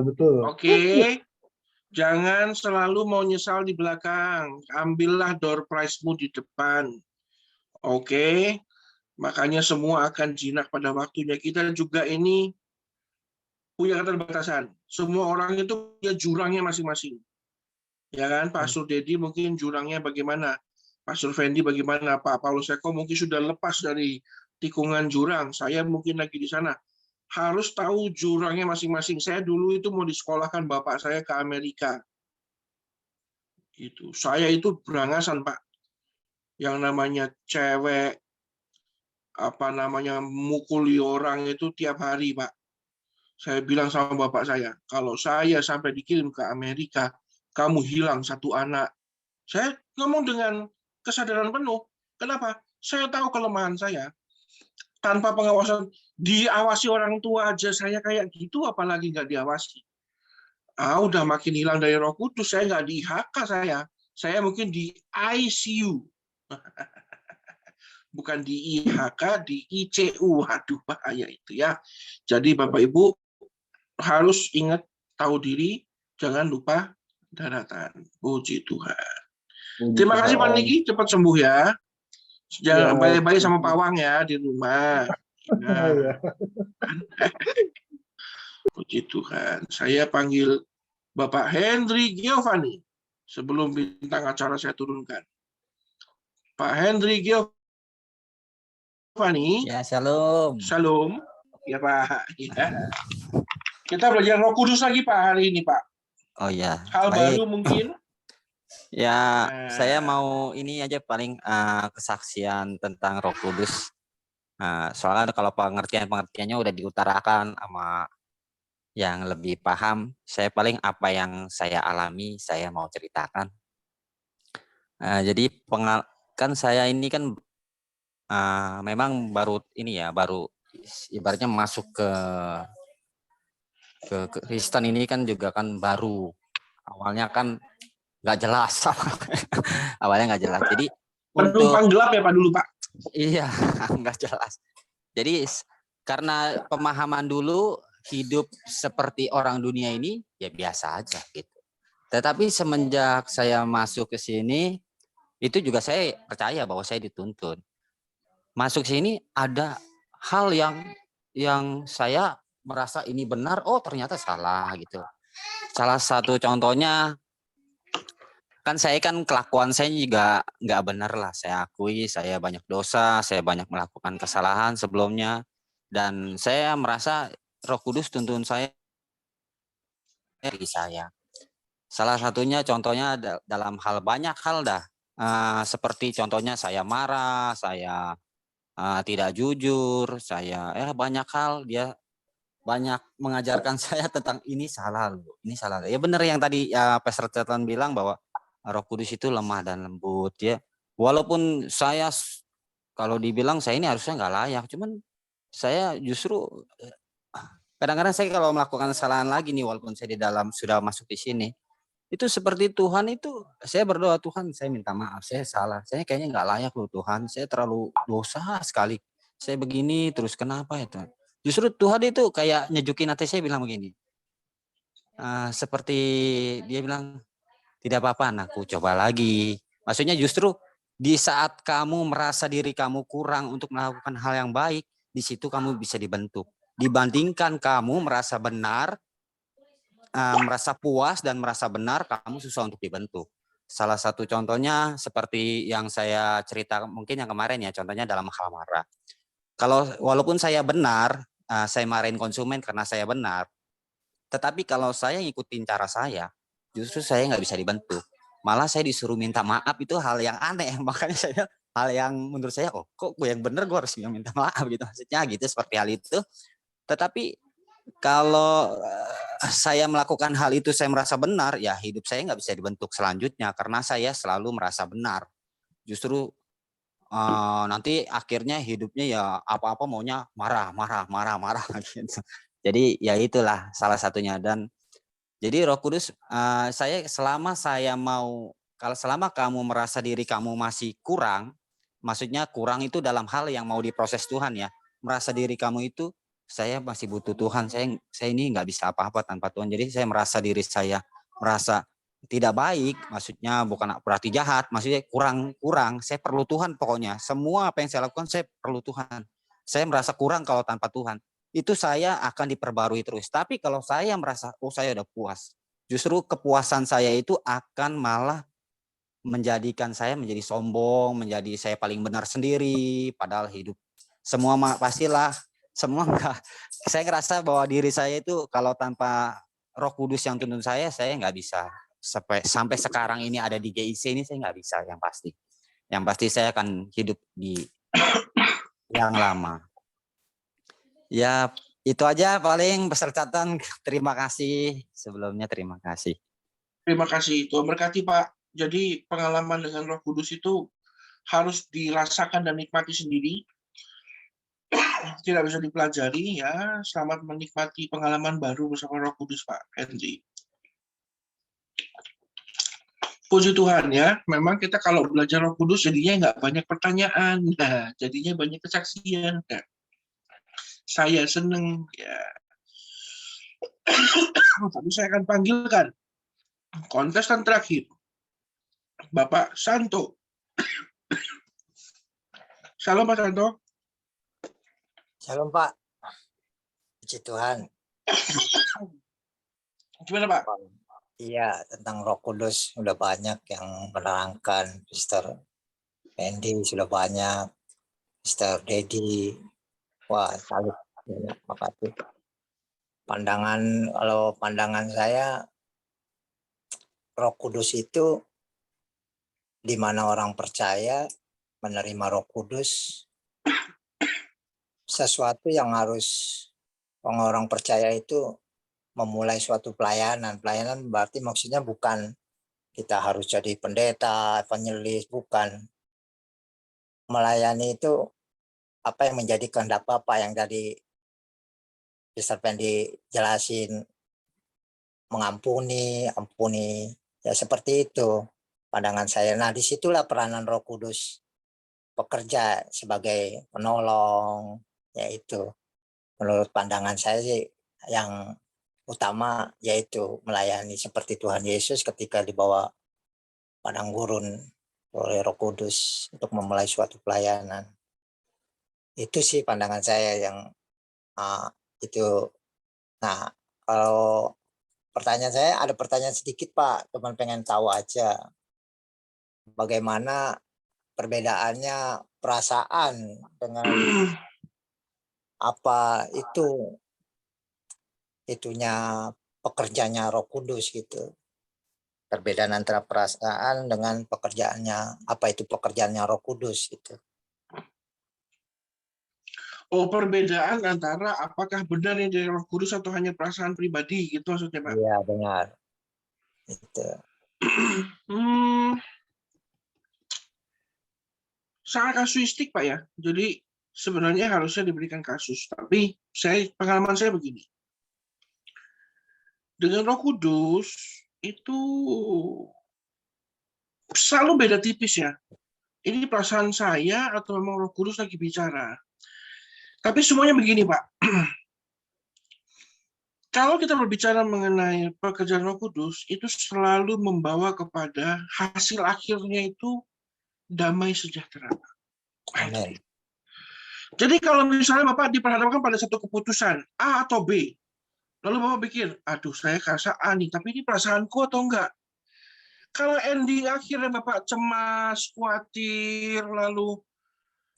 Betul.
Oke. Jangan selalu mau nyesal di belakang. Ambillah door prize-mu di depan. Oke. Makanya semua akan jinak pada waktunya. Kita juga ini punya keterbatasan. Semua orang itu punya jurangnya masing-masing. Ya kan, Pastor Dedi mungkin jurangnya bagaimana? Pastor Fendi bagaimana? Pak Paulus Eko mungkin sudah lepas dari tikungan jurang. Saya mungkin lagi di sana. Harus tahu jurangnya masing-masing. Saya dulu itu mau disekolahkan bapak saya ke Amerika. Gitu. Saya itu berangasan, Pak. Yang namanya cewek, mukuli orang itu tiap hari, Pak. Saya bilang sama bapak saya, kalau saya sampai dikirim ke Amerika, kamu hilang satu anak. Saya ngomong dengan kesadaran penuh. Kenapa? Saya tahu kelemahan saya. Tanpa pengawasan, diawasi orang tua aja saya kayak gitu, apalagi nggak diawasi. Udah makin hilang dari Roh Kudus, saya nggak di IHK saya. Saya mungkin di ICU. Bukan di IHK, di ICU. Aduh, bahaya itu ya. Jadi Bapak Ibu harus ingat tahu diri, jangan lupa daratan. Puji Tuhan. Terima kasih Pak Niki, cepat sembuh ya. Jangan baik-baik sama pawang ya di rumah. Ya. Puji Tuhan. Saya panggil Bapak Henry Giovanni sebelum bintang acara saya turunkan. Pak Henry Giovanni.
Ya, shalom.
Shalom. Ya Pak. Ya. Kita belajar Roh Kudus lagi Pak hari ini Pak.
Oh ya.
Hal baru mungkin.
Ya, saya mau ini aja paling kesaksian tentang Roh Kudus. Soalnya kalau pengertiannya udah diutarakan sama yang lebih paham. Saya paling apa yang saya alami, saya mau ceritakan. Jadi kan saya ini kan memang baru ibaratnya masuk ke Kristen ini kan juga kan baru. Awalnya kan nggak jelas, awalnya nggak jelas. Jadi
penumpang gelap ya Pak dulu Pak.
Iya, nggak jelas. Jadi karena pemahaman dulu hidup seperti orang dunia ini ya biasa aja gitu. Tetapi semenjak saya masuk ke sini, itu juga saya percaya bahwa saya dituntun. Masuk sini ada hal yang saya merasa ini benar, oh ternyata salah gitu. Salah satu contohnya, kan saya kelakuan saya juga nggak benar lah. Saya akui saya banyak dosa, saya banyak melakukan kesalahan sebelumnya. Dan saya merasa Roh Kudus tuntun saya dari saya. Salah satunya contohnya dalam banyak hal dah. Seperti contohnya saya marah, saya tidak jujur, saya banyak hal dia banyak mengajarkan saya tentang ini salah loh, ini salah. Ya benar yang tadi Pastor Cetan bilang bahwa Roh Kudus itu lemah dan lembut ya. Walaupun saya kalau dibilang saya ini harusnya nggak layak, cuman saya justru kadang-kadang saya kalau melakukan kesalahan lagi nih, walaupun saya di dalam sudah masuk di sini, Itu seperti Tuhan itu, saya berdoa, Tuhan saya minta maaf, saya salah. Saya kayaknya nggak layak loh Tuhan, saya terlalu dosa sekali. Saya begini terus, kenapa ya Tuhan? Justru Tuhan itu kayak nyejukin hati saya bilang begini. Seperti dia bilang, tidak apa-apa anakku, coba lagi. Maksudnya justru di saat kamu merasa diri kamu kurang untuk melakukan hal yang baik, di situ kamu bisa dibentuk. Dibandingkan kamu merasa benar, merasa puas dan merasa benar, kamu susah untuk dibentuk. Salah satu contohnya seperti yang saya cerita mungkin yang kemarin ya, contohnya dalam hal marah. Kalau walaupun saya benar, saya marahin konsumen karena saya benar, tetapi kalau saya ngikutin cara saya, justru saya nggak bisa dibentuk. Malah saya disuruh minta maaf, itu hal yang aneh. Makanya saya hal yang menurut saya, oh kok gue yang benar gue harus minta maaf gitu. Maksudnya gitu, seperti hal itu. Tetapi kalau saya melakukan hal itu saya merasa benar, ya hidup saya nggak bisa dibentuk selanjutnya karena saya selalu merasa benar. Justru nanti akhirnya hidupnya ya apa-apa maunya marah gitu. Jadi ya itulah salah satunya. Dan jadi Roh Kudus, selama kamu merasa diri kamu masih kurang, maksudnya kurang itu dalam hal yang mau diproses Tuhan ya, merasa diri kamu itu saya masih butuh Tuhan, saya ini nggak bisa apa-apa tanpa Tuhan. Jadi saya merasa diri saya merasa tidak baik, maksudnya bukan berarti jahat, maksudnya kurang, saya perlu Tuhan pokoknya. Semua apa yang saya lakukan saya perlu Tuhan. Saya merasa kurang kalau tanpa Tuhan. Itu saya akan diperbarui terus. Tapi kalau saya merasa, oh saya udah puas, justru kepuasan saya itu akan malah menjadikan saya menjadi sombong, menjadi saya paling benar sendiri, padahal hidup semua pastilah semua enggak. Saya ngerasa bahwa diri saya itu kalau tanpa Roh Kudus yang tuntun saya nggak bisa. Sampai sekarang ini ada di GIC ini saya nggak bisa yang pasti. Yang pasti saya akan hidup di yang lama. Ya itu aja paling pesertatan. Terima kasih sebelumnya, terima kasih.
Terima kasih, Tuhan berkati Pak. Jadi pengalaman dengan Roh Kudus itu harus dirasakan dan nikmati sendiri. Tidak bisa dipelajari ya. Selamat menikmati pengalaman baru bersama Roh Kudus Pak Henry. Puji Tuhan ya. Memang kita kalau belajar Roh Kudus jadinya nggak banyak pertanyaan. Nah, jadinya banyak kesaksian. Nah, saya seneng ya. Tapi saya akan panggilkan kontestan terakhir, Bapak Santo. Shalom Pak Santo.
Shalom Pak. Puji Tuhan.
Gimana Pak?
Iya, tentang Roh Kudus sudah banyak yang menerangkan. Pastor Andy sudah banyak, Pastor Dedi. Wah, salut. Makasih. Kalau pandangan saya, Roh Kudus itu di mana orang percaya menerima Roh Kudus, sesuatu yang harus orang percaya itu memulai suatu pelayanan. Pelayanan berarti maksudnya bukan kita harus jadi pendeta, evangelis, bukan. Melayani itu apa yang menjadi kehendak Bapa yang tadi Pastor Fendi jelasin, mengampuni, ampuni, ya seperti itu pandangan saya. Nah disitulah peranan Roh Kudus bekerja sebagai penolong, yaitu menurut pandangan saya sih yang utama yaitu melayani seperti Tuhan Yesus ketika dibawa padang gurun oleh Roh Kudus untuk memulai suatu pelayanan. Itu sih pandangan saya yang itu. Nah kalau pertanyaan saya, ada pertanyaan sedikit Pak, teman pengen tahu aja bagaimana perbedaannya perasaan dengan apa itunya pekerjaannya Roh Kudus gitu. Perbedaan antara perasaan dengan pekerjaannya, apa itu pekerjaannya Roh Kudus gitu.
Oh, perbedaan antara apakah benar yang dari Roh Kudus atau hanya perasaan pribadi gitu maksudnya Pak?
Iya benar. Itu.
Sangat kasuistik Pak ya. Jadi sebenarnya harusnya diberikan kasus. Tapi pengalaman saya begini. Dengan Roh Kudus itu selalu beda tipis ya. Ini perasaan saya atau memang Roh Kudus lagi bicara. Tapi semuanya begini, Pak. Kalau kita berbicara mengenai pekerjaan Roh Kudus, itu selalu membawa kepada hasil akhirnya itu damai sejahtera.
Amin.
Jadi kalau misalnya Bapak diperhadapkan pada satu keputusan, A atau B, lalu Bapak pikir, aduh saya rasa A nih, tapi ini perasaanku atau enggak? Kalau ending akhirnya Bapak cemas, khawatir, lalu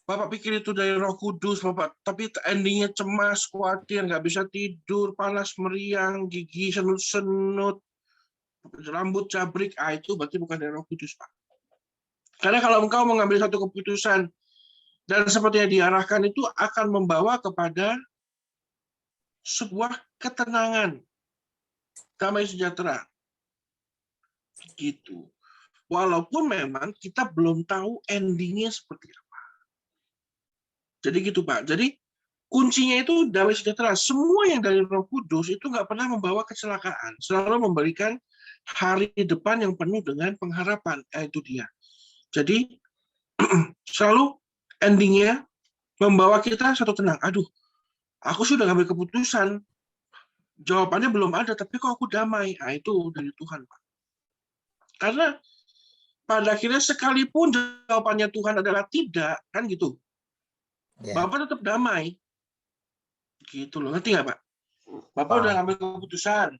Bapak pikir itu dari Roh Kudus, Bapak, tapi endingnya cemas, khawatir, nggak bisa tidur, panas meriang, gigi senut-senut, rambut cabrik, itu berarti bukan dari Roh Kudus, Pak. Karena kalau engkau mengambil satu keputusan dan sepertinya diarahkan itu akan membawa kepada sebuah ketenangan, damai sejahtera. Gitu. Walaupun memang kita belum tahu endingnya seperti apa. Jadi gitu Pak. Jadi kuncinya itu damai sejahtera. Semua yang dari Roh Kudus itu nggak pernah membawa kecelakaan. Selalu memberikan hari depan yang penuh dengan pengharapan. Itu dia. Jadi selalu endingnya membawa kita satu tenang. Aduh, aku sudah ngambil keputusan. Jawabannya belum ada, tapi kok aku damai. Itu dari Tuhan, Pak. Karena pada akhirnya sekalipun jawabannya Tuhan adalah tidak, kan gitu. Bapak tetap damai. Gitu loh, ngerti nggak Pak? Bapak udah ngambil keputusan,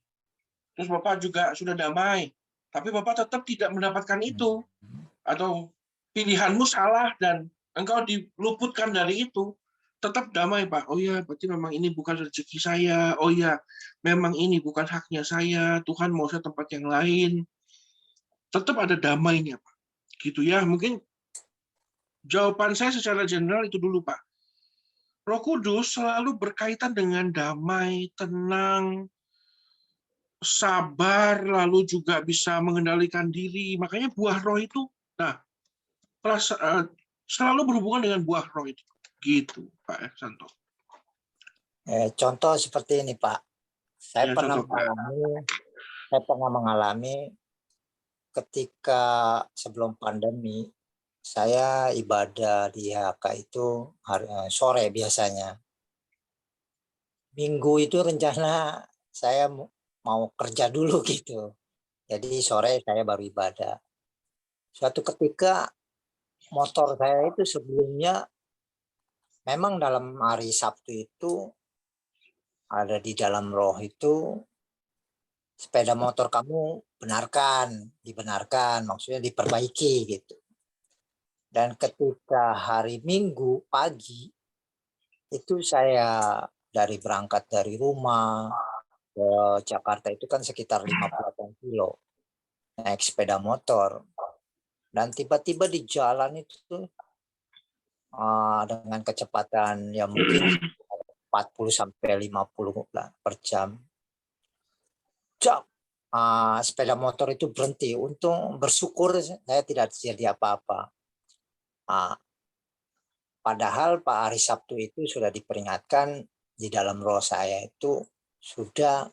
terus Bapak juga sudah damai, tapi Bapak tetap tidak mendapatkan itu. Atau pilihanmu salah dan engkau diluputkan dari itu, tetap damai Pak. Oh ya, berarti memang ini bukan rezeki saya. Oh ya, memang ini bukan haknya saya. Tuhan mau saya tempat yang lain. Tetap ada damainya Pak. Gitu ya, mungkin jawaban saya secara general itu dulu Pak. Roh Kudus selalu berkaitan dengan damai, tenang, sabar, lalu juga bisa mengendalikan diri. Makanya buah roh itu, selalu berhubungan dengan buah roh itu. Gitu, Pak Santo.
Contoh seperti ini, Pak. Saya pernah mengalami ketika sebelum pandemi, saya ibadah di HK itu sore biasanya. Minggu itu rencana saya mau kerja dulu gitu. Jadi sore saya baru ibadah. Suatu ketika motor saya itu sebelumnya memang dalam hari Sabtu itu ada di dalam roh itu sepeda motor kamu dibenarkan, maksudnya diperbaiki gitu. Dan ketika hari Minggu pagi itu saya berangkat dari rumah ke Jakarta itu kan sekitar 58 kilo naik sepeda motor, dan tiba-tiba di jalan itu dengan kecepatan yang mungkin 40 sampai 50 per jam. Sepeda motor itu berhenti. Untung bersyukur saya tidak terjadi apa-apa. Padahal Pak hari Sabtu itu sudah diperingatkan di dalam roh saya itu sudah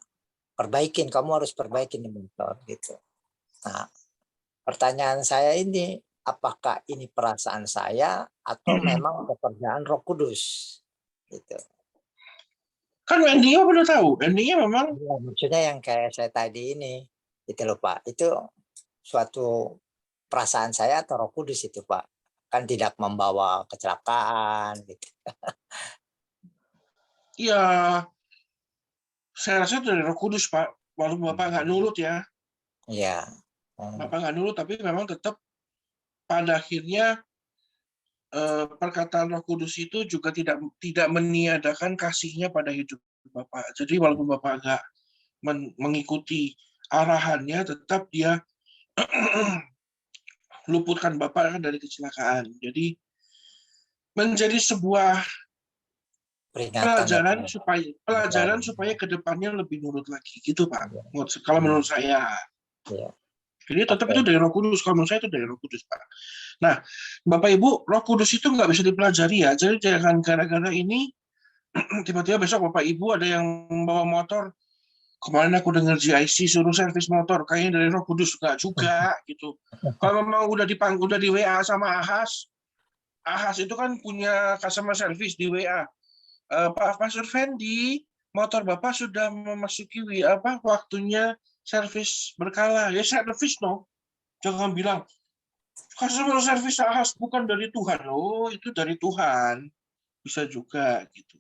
kamu harus perbaikin motor gitu. Nah, pertanyaan saya ini, apakah ini perasaan saya atau memang pekerjaan Roh Kudus gitu?
Kan endingnya udah tahu, endingnya memang.
Ya, maksudnya yang kayak saya tadi ini, itu loh Pak, itu suatu perasaan saya atau Roh Kudus itu Pak, kan tidak membawa kecelakaan gitu.
Ya, saya rasa dari Roh Kudus Pak, walaupun Bapak nggak nurut ya.
Iya.
Bapak nggak nurut, tapi memang tetap pada akhirnya perkataan Roh Kudus itu juga tidak meniadakan kasihnya pada hidup Bapak. Jadi walaupun Bapak nggak mengikuti arahannya, tetap dia luputkan Bapak dari kecelakaan. Jadi menjadi sebuah pelajaran supaya kedepannya lebih nurut lagi, gitu Pak. Kalau menurut saya. Jadi tetap itu dari Roh Kudus. Kalau menurut saya itu dari Roh Kudus, Pak. Nah, Bapak Ibu, Roh Kudus itu nggak bisa dipelajari ya. Jadi jangan gara-gara ini tiba-tiba besok Bapak Ibu ada yang bawa motor kemarin aku dengar GIC suruh servis motor, kayaknya dari Roh Kudus juga gitu. Kalau memang udah di WA sama Ahas itu kan punya customer service di WA. Pak Pastor Fendi, motor Bapak sudah memasuki waktunya servis berkala. Ya servis no. Jangan bilang customer service Ahas bukan dari Tuhan. Oh, itu dari Tuhan. Bisa juga gitu.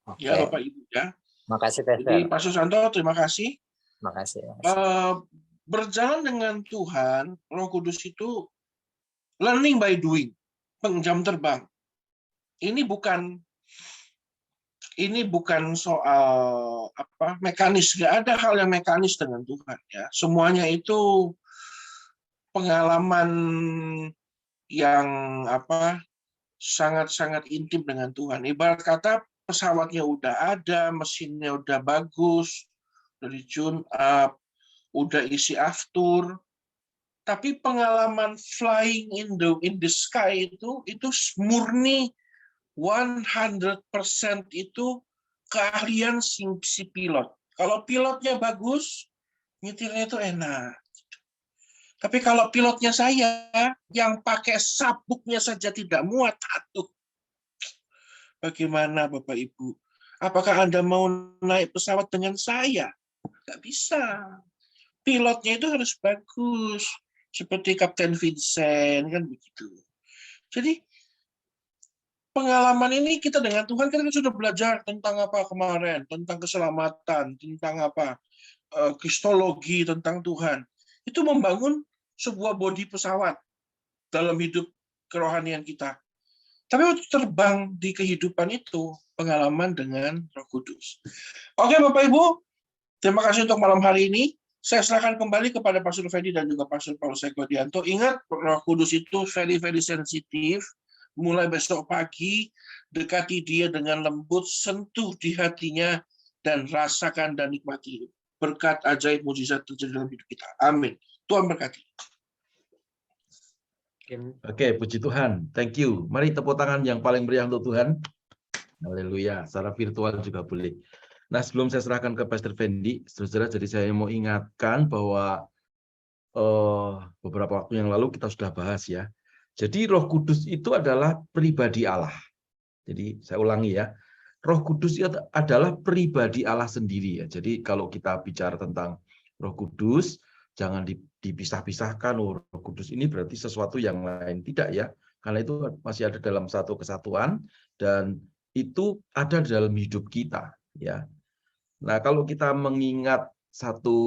Oke.
Ya Bapak Ibu ya.
Makasih, Pastor.
Jadi Pak Susanto, terima kasih.
Makasih.
Berjalan dengan Tuhan, Roh Kudus itu learning by doing, jam terbang. Ini bukan soal mekanis, nggak ada hal yang mekanis dengan Tuhan ya. Semuanya itu pengalaman yang sangat-sangat intim dengan Tuhan. Ibarat kata pesawatnya udah ada, mesinnya udah bagus, udah di-tune up, udah isi aftur, tapi pengalaman flying in the sky itu murni 100% itu keahlian si pilot. Kalau pilotnya bagus, nyetirnya itu enak. Tapi kalau pilotnya saya yang pakai sabuknya saja tidak muat, aduh. Bagaimana Bapak Ibu? Apakah Anda mau naik pesawat dengan saya? Nggak bisa. Pilotnya itu harus bagus. Seperti Kapten Vincent, kan begitu. Jadi, pengalaman ini kita dengan Tuhan, kita sudah belajar tentang apa kemarin, tentang keselamatan, tentang kristologi, tentang Tuhan. Itu membangun sebuah bodi pesawat dalam hidup kerohanian kita. Tapi waktu terbang di kehidupan itu, pengalaman dengan Roh Kudus. Oke Bapak Ibu, terima kasih untuk malam hari ini. Saya serahkan kembali kepada Pastor Fendi dan juga Pastor Paulus Eko Dianto. Ingat, Roh Kudus itu very, very sensitif. Mulai besok pagi, dekati dia dengan lembut, sentuh di hatinya, dan rasakan dan nikmati. Berkat ajaib mujizat terjadi dalam hidup kita. Amin. Tuhan berkati.
Oke, puji Tuhan. Thank you. Mari tepuk tangan yang paling meriah untuk Tuhan. Haleluya. Secara virtual juga boleh. Nah, sebelum saya serahkan ke Pastor Fendi, saudara, jadi saya mau ingatkan bahwa beberapa waktu yang lalu kita sudah bahas ya. Jadi Roh Kudus itu adalah pribadi Allah. Jadi saya ulangi ya. Roh Kudus itu adalah pribadi Allah sendiri ya. Jadi kalau kita bicara tentang Roh Kudus, jangan dipisah-pisahkan. Roh Kudus ini berarti sesuatu yang lain. Tidak ya. Karena itu masih ada dalam satu kesatuan dan itu ada dalam hidup kita ya. Nah, kalau kita mengingat satu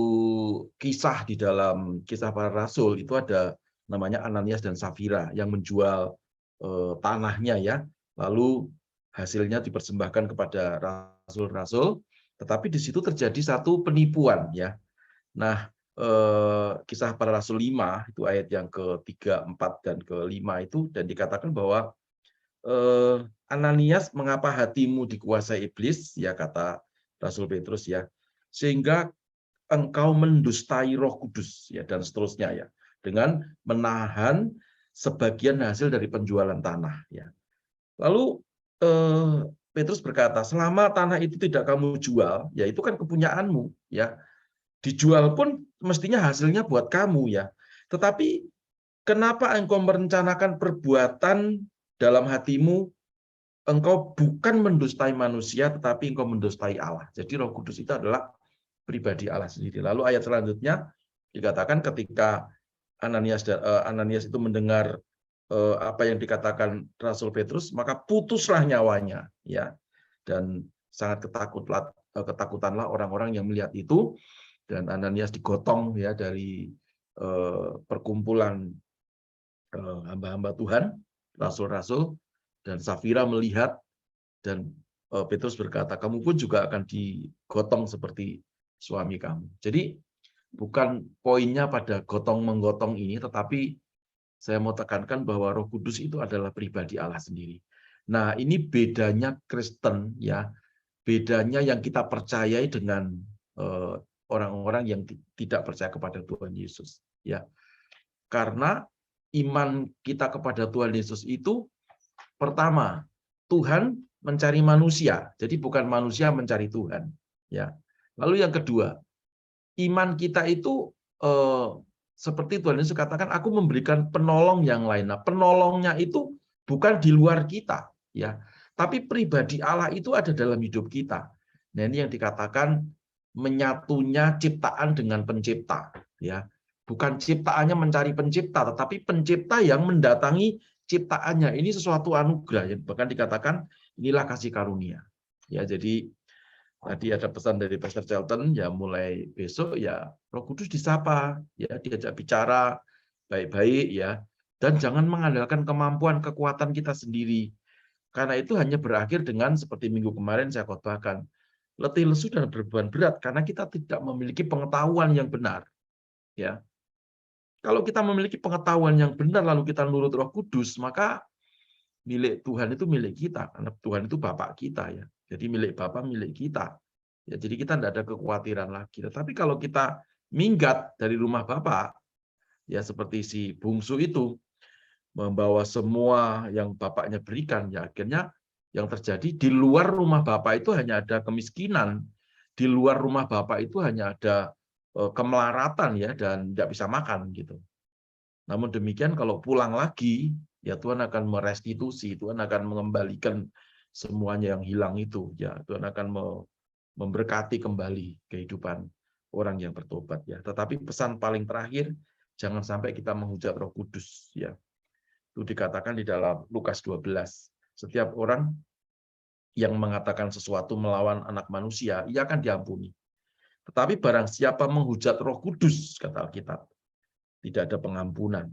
kisah di dalam Kisah Para Rasul, itu ada namanya Ananias dan Safira yang menjual tanahnya ya. Lalu hasilnya dipersembahkan kepada rasul-rasul, tetapi di situ terjadi satu penipuan ya. Nah, Kisah Para Rasul 5 itu ayat yang ke-3, 4 dan ke-5 itu, dan dikatakan bahwa Ananias, mengapa hatimu dikuasai iblis ya, kata Rasul Petrus ya, sehingga engkau mendustai Roh Kudus ya, dan seterusnya ya, dengan menahan sebagian hasil dari penjualan tanah ya. Lalu Petrus berkata, selama tanah itu tidak kamu jual, ya itu kan kepunyaanmu ya. Dijual pun mestinya hasilnya buat kamu ya. Tetapi kenapa engkau merencanakan perbuatan dalam hatimu? Engkau bukan mendustai manusia, tetapi engkau mendustai Allah. Jadi Roh Kudus itu adalah pribadi Allah sendiri. Lalu ayat selanjutnya dikatakan ketika Ananias itu mendengar apa yang dikatakan Rasul Petrus, maka putuslah nyawanya ya. Dan sangat ketakutanlah orang-orang yang melihat itu, dan Ananias digotong ya dari perkumpulan hamba-hamba Tuhan, rasul-rasul. Dan Safira melihat, dan Petrus berkata, kamu pun juga akan digotong seperti suami kamu. Jadi bukan poinnya pada gotong-menggotong ini, tetapi saya mau tekankan bahwa Roh Kudus itu adalah pribadi Allah sendiri. Nah, ini bedanya Kristen ya, bedanya yang kita percayai dengan orang-orang yang tidak percaya kepada Tuhan Yesus ya. Karena iman kita kepada Tuhan Yesus itu, pertama, Tuhan mencari manusia, jadi bukan manusia mencari Tuhan. Ya, Lalu yang kedua, iman kita itu seperti Tuhan Yesus katakan, aku memberikan penolong yang lain. Nah, penolongnya itu bukan di luar kita, ya, tapi pribadi Allah itu ada dalam hidup kita. Nah, ini yang dikatakan menyatunya ciptaan dengan pencipta, ya. Bukan ciptaannya mencari pencipta, tetapi pencipta yang mendatangi ciptaannya. Ini sesuatu anugerah, ya. Bahkan dikatakan inilah kasih karunia. Ya, jadi tadi ada pesan dari Pastor Charlton, ya mulai besok ya Roh Kudus disapa, ya diajak bicara baik-baik, ya, dan jangan mengandalkan kemampuan kekuatan kita sendiri, karena itu hanya berakhir dengan seperti minggu kemarin saya khotbahkan, letih lesu dan beban berat karena kita tidak memiliki pengetahuan yang benar, ya. Kalau kita memiliki pengetahuan yang benar lalu kita nurut Roh Kudus, maka milik Tuhan itu milik kita, karena Tuhan itu Bapak kita, ya. Jadi milik Bapa milik kita. Ya, jadi kita tidak ada kekhawatiran lagi. Tetapi kalau kita minggat dari rumah Bapa, ya seperti si bungsu itu membawa semua yang bapaknya berikan, ya akhirnya yang terjadi di luar rumah Bapa itu hanya ada kemiskinan, di luar rumah Bapa itu hanya ada kemelaratan, ya, dan tidak bisa makan gitu. Namun demikian kalau pulang lagi, ya Tuhan akan merestitusi, Tuhan akan mengembalikan semuanya yang hilang itu, ya Tuhan akan memberkati kembali kehidupan orang yang bertobat, ya. Tetapi pesan paling terakhir, jangan sampai kita menghujat Roh Kudus, ya. Itu dikatakan di dalam Lukas 12. Setiap orang yang mengatakan sesuatu melawan anak manusia, ia akan diampuni. Tetapi barang siapa menghujat Roh Kudus, kata Alkitab, tidak ada pengampunan.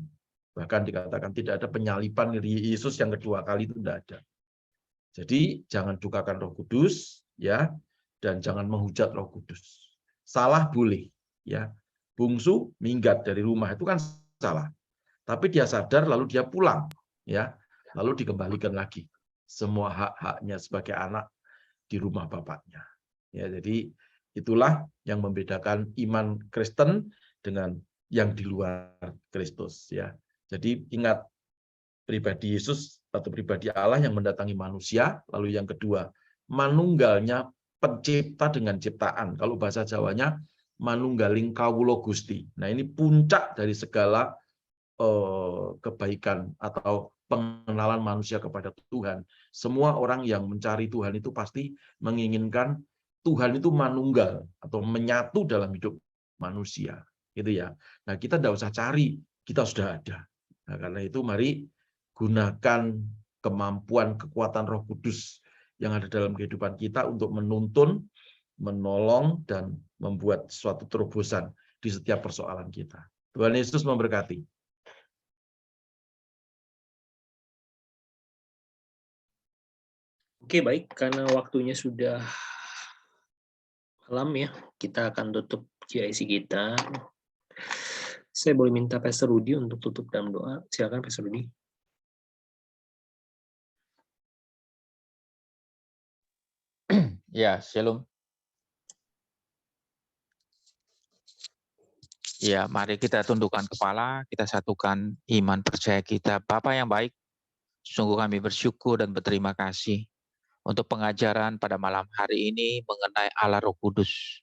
Bahkan dikatakan tidak ada penyalipan Yesus yang kedua kali, itu tidak ada. Jadi jangan dukakan Roh Kudus, ya, dan jangan menghujat Roh Kudus. Salah boleh, ya. Bungsu minggat dari rumah itu kan salah. Tapi dia sadar lalu dia pulang, ya. Lalu dikembalikan lagi semua hak-haknya sebagai anak di rumah bapaknya. Ya, jadi itulah yang membedakan iman Kristen dengan yang di luar Kristus, ya. Jadi ingat, pribadi Yesus atau pribadi Allah yang mendatangi manusia, lalu yang kedua, manunggalnya pencipta dengan ciptaan. Kalau bahasa Jawanya manunggaling kawula Gusti. Nah, ini puncak dari segala kebaikan atau pengenalan manusia kepada Tuhan. Semua orang yang mencari Tuhan itu pasti menginginkan Tuhan itu manunggal atau menyatu dalam hidup manusia, gitu ya. Nah, kita tidak usah cari, kita sudah ada. Nah, karena itu mari gunakan kemampuan kekuatan Roh Kudus yang ada dalam kehidupan kita untuk menuntun, menolong, dan membuat suatu terobosan di setiap persoalan kita. Tuhan Yesus memberkati.
Oke, baik, karena waktunya sudah malam, ya, kita akan tutup GIC kita. Saya boleh minta Pastor Rudi untuk tutup dalam doa. Silakan Pastor Rudi.
Ya, shalom. Ya, mari kita tundukkan kepala, kita satukan iman percaya kita. Bapa yang baik, sungguh kami bersyukur dan berterima kasih untuk pengajaran pada malam hari ini mengenai Allah Roh Kudus.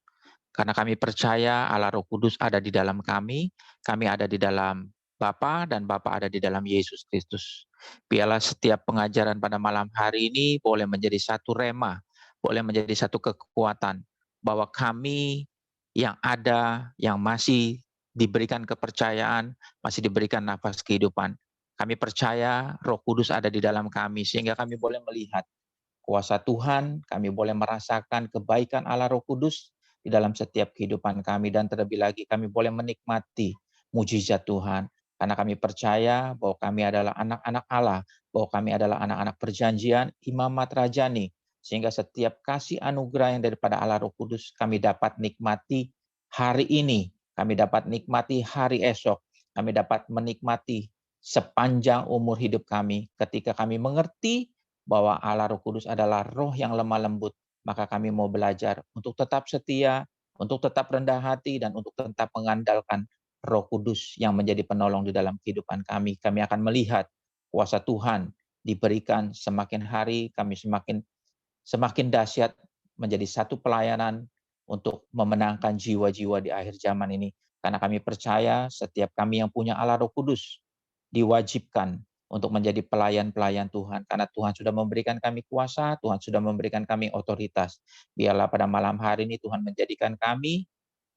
Karena kami percaya Allah Roh Kudus ada di dalam kami ada di dalam Bapa, dan Bapa ada di dalam Yesus Kristus. Biarlah setiap pengajaran pada malam hari ini boleh menjadi satu rema, boleh menjadi satu kekuatan, bahwa kami yang ada, yang masih diberikan kepercayaan, masih diberikan nafas kehidupan. Kami percaya Roh Kudus ada di dalam kami, sehingga kami boleh melihat kuasa Tuhan, kami boleh merasakan kebaikan Allah Roh Kudus di dalam setiap kehidupan kami, dan terlebih lagi kami boleh menikmati mujizat Tuhan, karena kami percaya bahwa kami adalah anak-anak Allah, bahwa kami adalah anak-anak perjanjian, imamat rajani, sehingga setiap kasih anugerah yang daripada Allah Roh Kudus kami dapat nikmati hari ini, kami dapat nikmati hari esok, kami dapat menikmati sepanjang umur hidup kami, ketika kami mengerti bahwa Allah Roh Kudus adalah roh yang lemah lembut, maka kami mau belajar untuk tetap setia, untuk tetap rendah hati, dan untuk tetap mengandalkan Roh Kudus yang menjadi penolong di dalam kehidupan kami. Kami akan melihat kuasa Tuhan diberikan semakin hari, kami semakin dahsyat menjadi satu pelayanan untuk memenangkan jiwa-jiwa di akhir zaman ini. Karena kami percaya setiap kami yang punya Allah Roh Kudus diwajibkan untuk menjadi pelayan-pelayan Tuhan. Karena Tuhan sudah memberikan kami kuasa, Tuhan sudah memberikan kami otoritas. Biarlah pada malam hari ini Tuhan menjadikan kami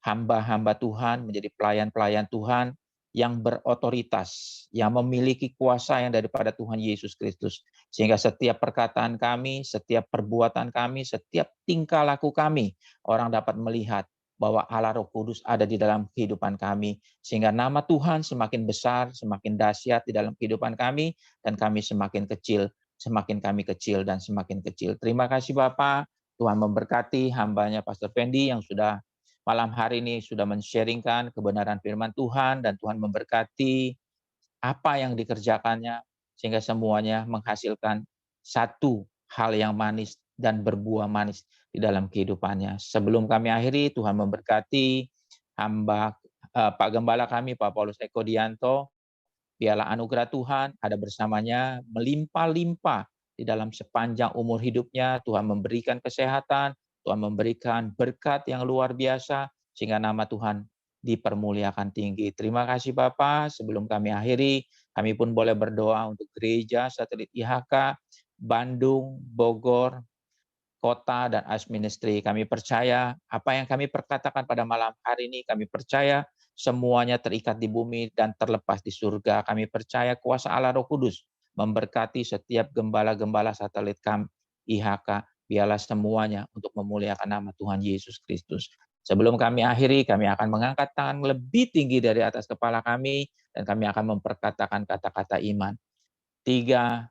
hamba-hamba Tuhan, menjadi pelayan-pelayan Tuhan yang berotoritas, yang memiliki kuasa yang daripada Tuhan Yesus Kristus. Sehingga setiap perkataan kami, setiap perbuatan kami, setiap tingkah laku kami, orang dapat melihat bahwa Allah Roh Kudus ada di dalam kehidupan kami. Sehingga nama Tuhan semakin besar, semakin dahsyat di dalam kehidupan kami, dan kami semakin kecil, semakin kami kecil, dan semakin kecil. Terima kasih Bapak, Tuhan memberkati hambanya Pastor Fendi yang sudah malam hari ini sudah men-sharingkan kebenaran firman Tuhan, dan Tuhan memberkati apa yang dikerjakannya, sehingga semuanya menghasilkan satu hal yang manis dan berbuah manis di dalam kehidupannya. Sebelum kami akhiri, Tuhan memberkati hamba Pak Gembala kami, Pak Paulus Eko Dianto. Biarlah anugerah Tuhan ada bersamanya, melimpah-limpah di dalam sepanjang umur hidupnya. Tuhan memberikan kesehatan, Tuhan memberikan berkat yang luar biasa, sehingga nama Tuhan dipermuliakan tinggi. Terima kasih Bapak. Sebelum kami akhiri, kami pun boleh berdoa untuk gereja satelit IHK, Bandung, Bogor, kota, dan AS Ministry. Kami percaya apa yang kami perkatakan pada malam hari ini, kami percaya semuanya terikat di bumi dan terlepas di surga. Kami percaya kuasa Allah Roh Kudus memberkati setiap gembala-gembala satelit kami IHK. Biarlah semuanya untuk memuliakan nama Tuhan Yesus Kristus. Sebelum kami akhiri, kami akan mengangkat tangan lebih tinggi dari atas kepala kami, dan kami akan memperkatakan kata-kata iman. 3,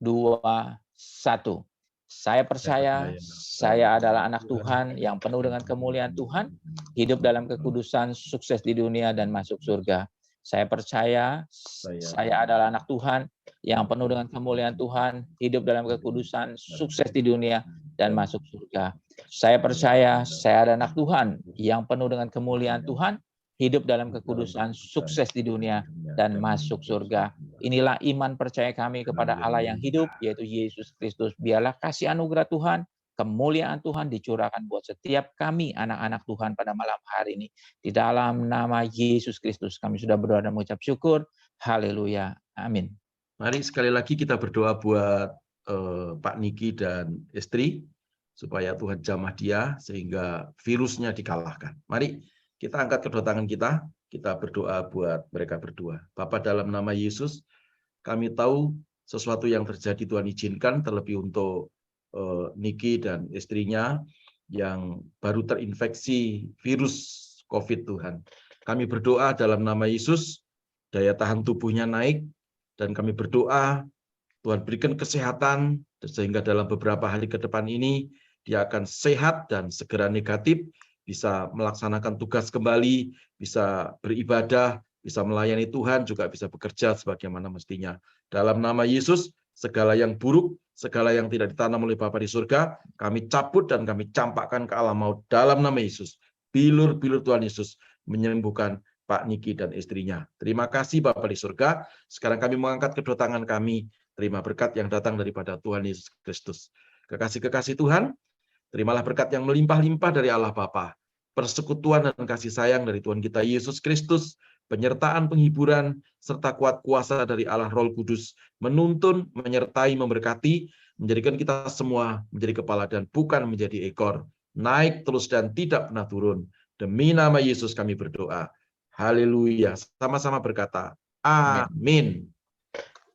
2, 1. Saya percaya saya adalah anak Tuhan yang penuh dengan kemuliaan Tuhan, hidup dalam kekudusan, sukses di dunia, dan masuk surga. Saya percaya saya adalah anak Tuhan yang penuh dengan kemuliaan Tuhan, hidup dalam kekudusan, sukses di dunia, dan masuk surga. Saya percaya saya adalah anak Tuhan yang penuh dengan kemuliaan Tuhan, hidup dalam kekudusan, sukses di dunia, dan masuk surga. Inilah iman percaya kami kepada Allah yang hidup, yaitu Yesus Kristus. Biarlah kasih anugerah Tuhan, kemuliaan Tuhan dicurahkan buat setiap kami, anak-anak Tuhan pada malam hari ini. Di dalam nama Yesus Kristus, kami sudah berdoa dan mengucap syukur. Haleluya. Amin.
Mari sekali lagi kita berdoa buat Pak Niki dan istri, supaya Tuhan jamah dia, sehingga virusnya dikalahkan. Mari kita angkat kedua tangan kita berdoa buat mereka berdua. Bapa, dalam nama Yesus, kami tahu sesuatu yang terjadi Tuhan izinkan, terlebih untuk Niki dan istrinya yang baru terinfeksi virus COVID Tuhan. Kami berdoa dalam nama Yesus, daya tahan tubuhnya naik, dan kami berdoa Tuhan berikan kesehatan, sehingga dalam beberapa hari ke depan ini dia akan sehat dan segera negatif, bisa melaksanakan tugas kembali, bisa beribadah, bisa melayani Tuhan, juga bisa bekerja sebagaimana mestinya. Dalam nama Yesus, segala yang buruk, segala yang tidak ditanam oleh Bapa di surga, kami cabut dan kami campakkan ke alam maut dalam nama Yesus. Bilur-bilur Tuhan Yesus menyembuhkan Pak Niki dan istrinya. Terima kasih Bapa di surga. Sekarang kami mengangkat kedua tangan kami, terima berkat yang datang daripada Tuhan Yesus Kristus. Kekasih-kekasih Tuhan, terimalah berkat yang melimpah-limpah dari Allah Bapa, persekutuan dan kasih sayang dari Tuhan kita Yesus Kristus, penyertaan penghiburan, serta kuat kuasa dari Allah Roh Kudus, menuntun, menyertai, memberkati, menjadikan kita semua menjadi kepala dan bukan menjadi ekor, naik terus dan tidak pernah turun. Demi nama Yesus kami berdoa. Haleluya. Sama-sama berkata, amin.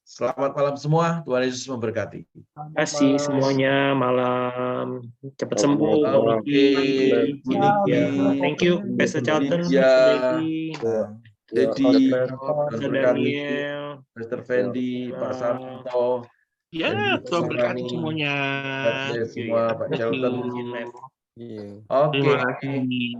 Selamat malam semua, Tuhan Yesus memberkati.
Terima kasih semuanya, malam. Cepat sembuh. Thank you, Pastor Charlton,
Dedi,
Pastor Daniel,
Pastor Fendi, Pak Santo.
Ya, Tuhan berkati semuanya.
Semua, Pak Charlton.
Terima kasih.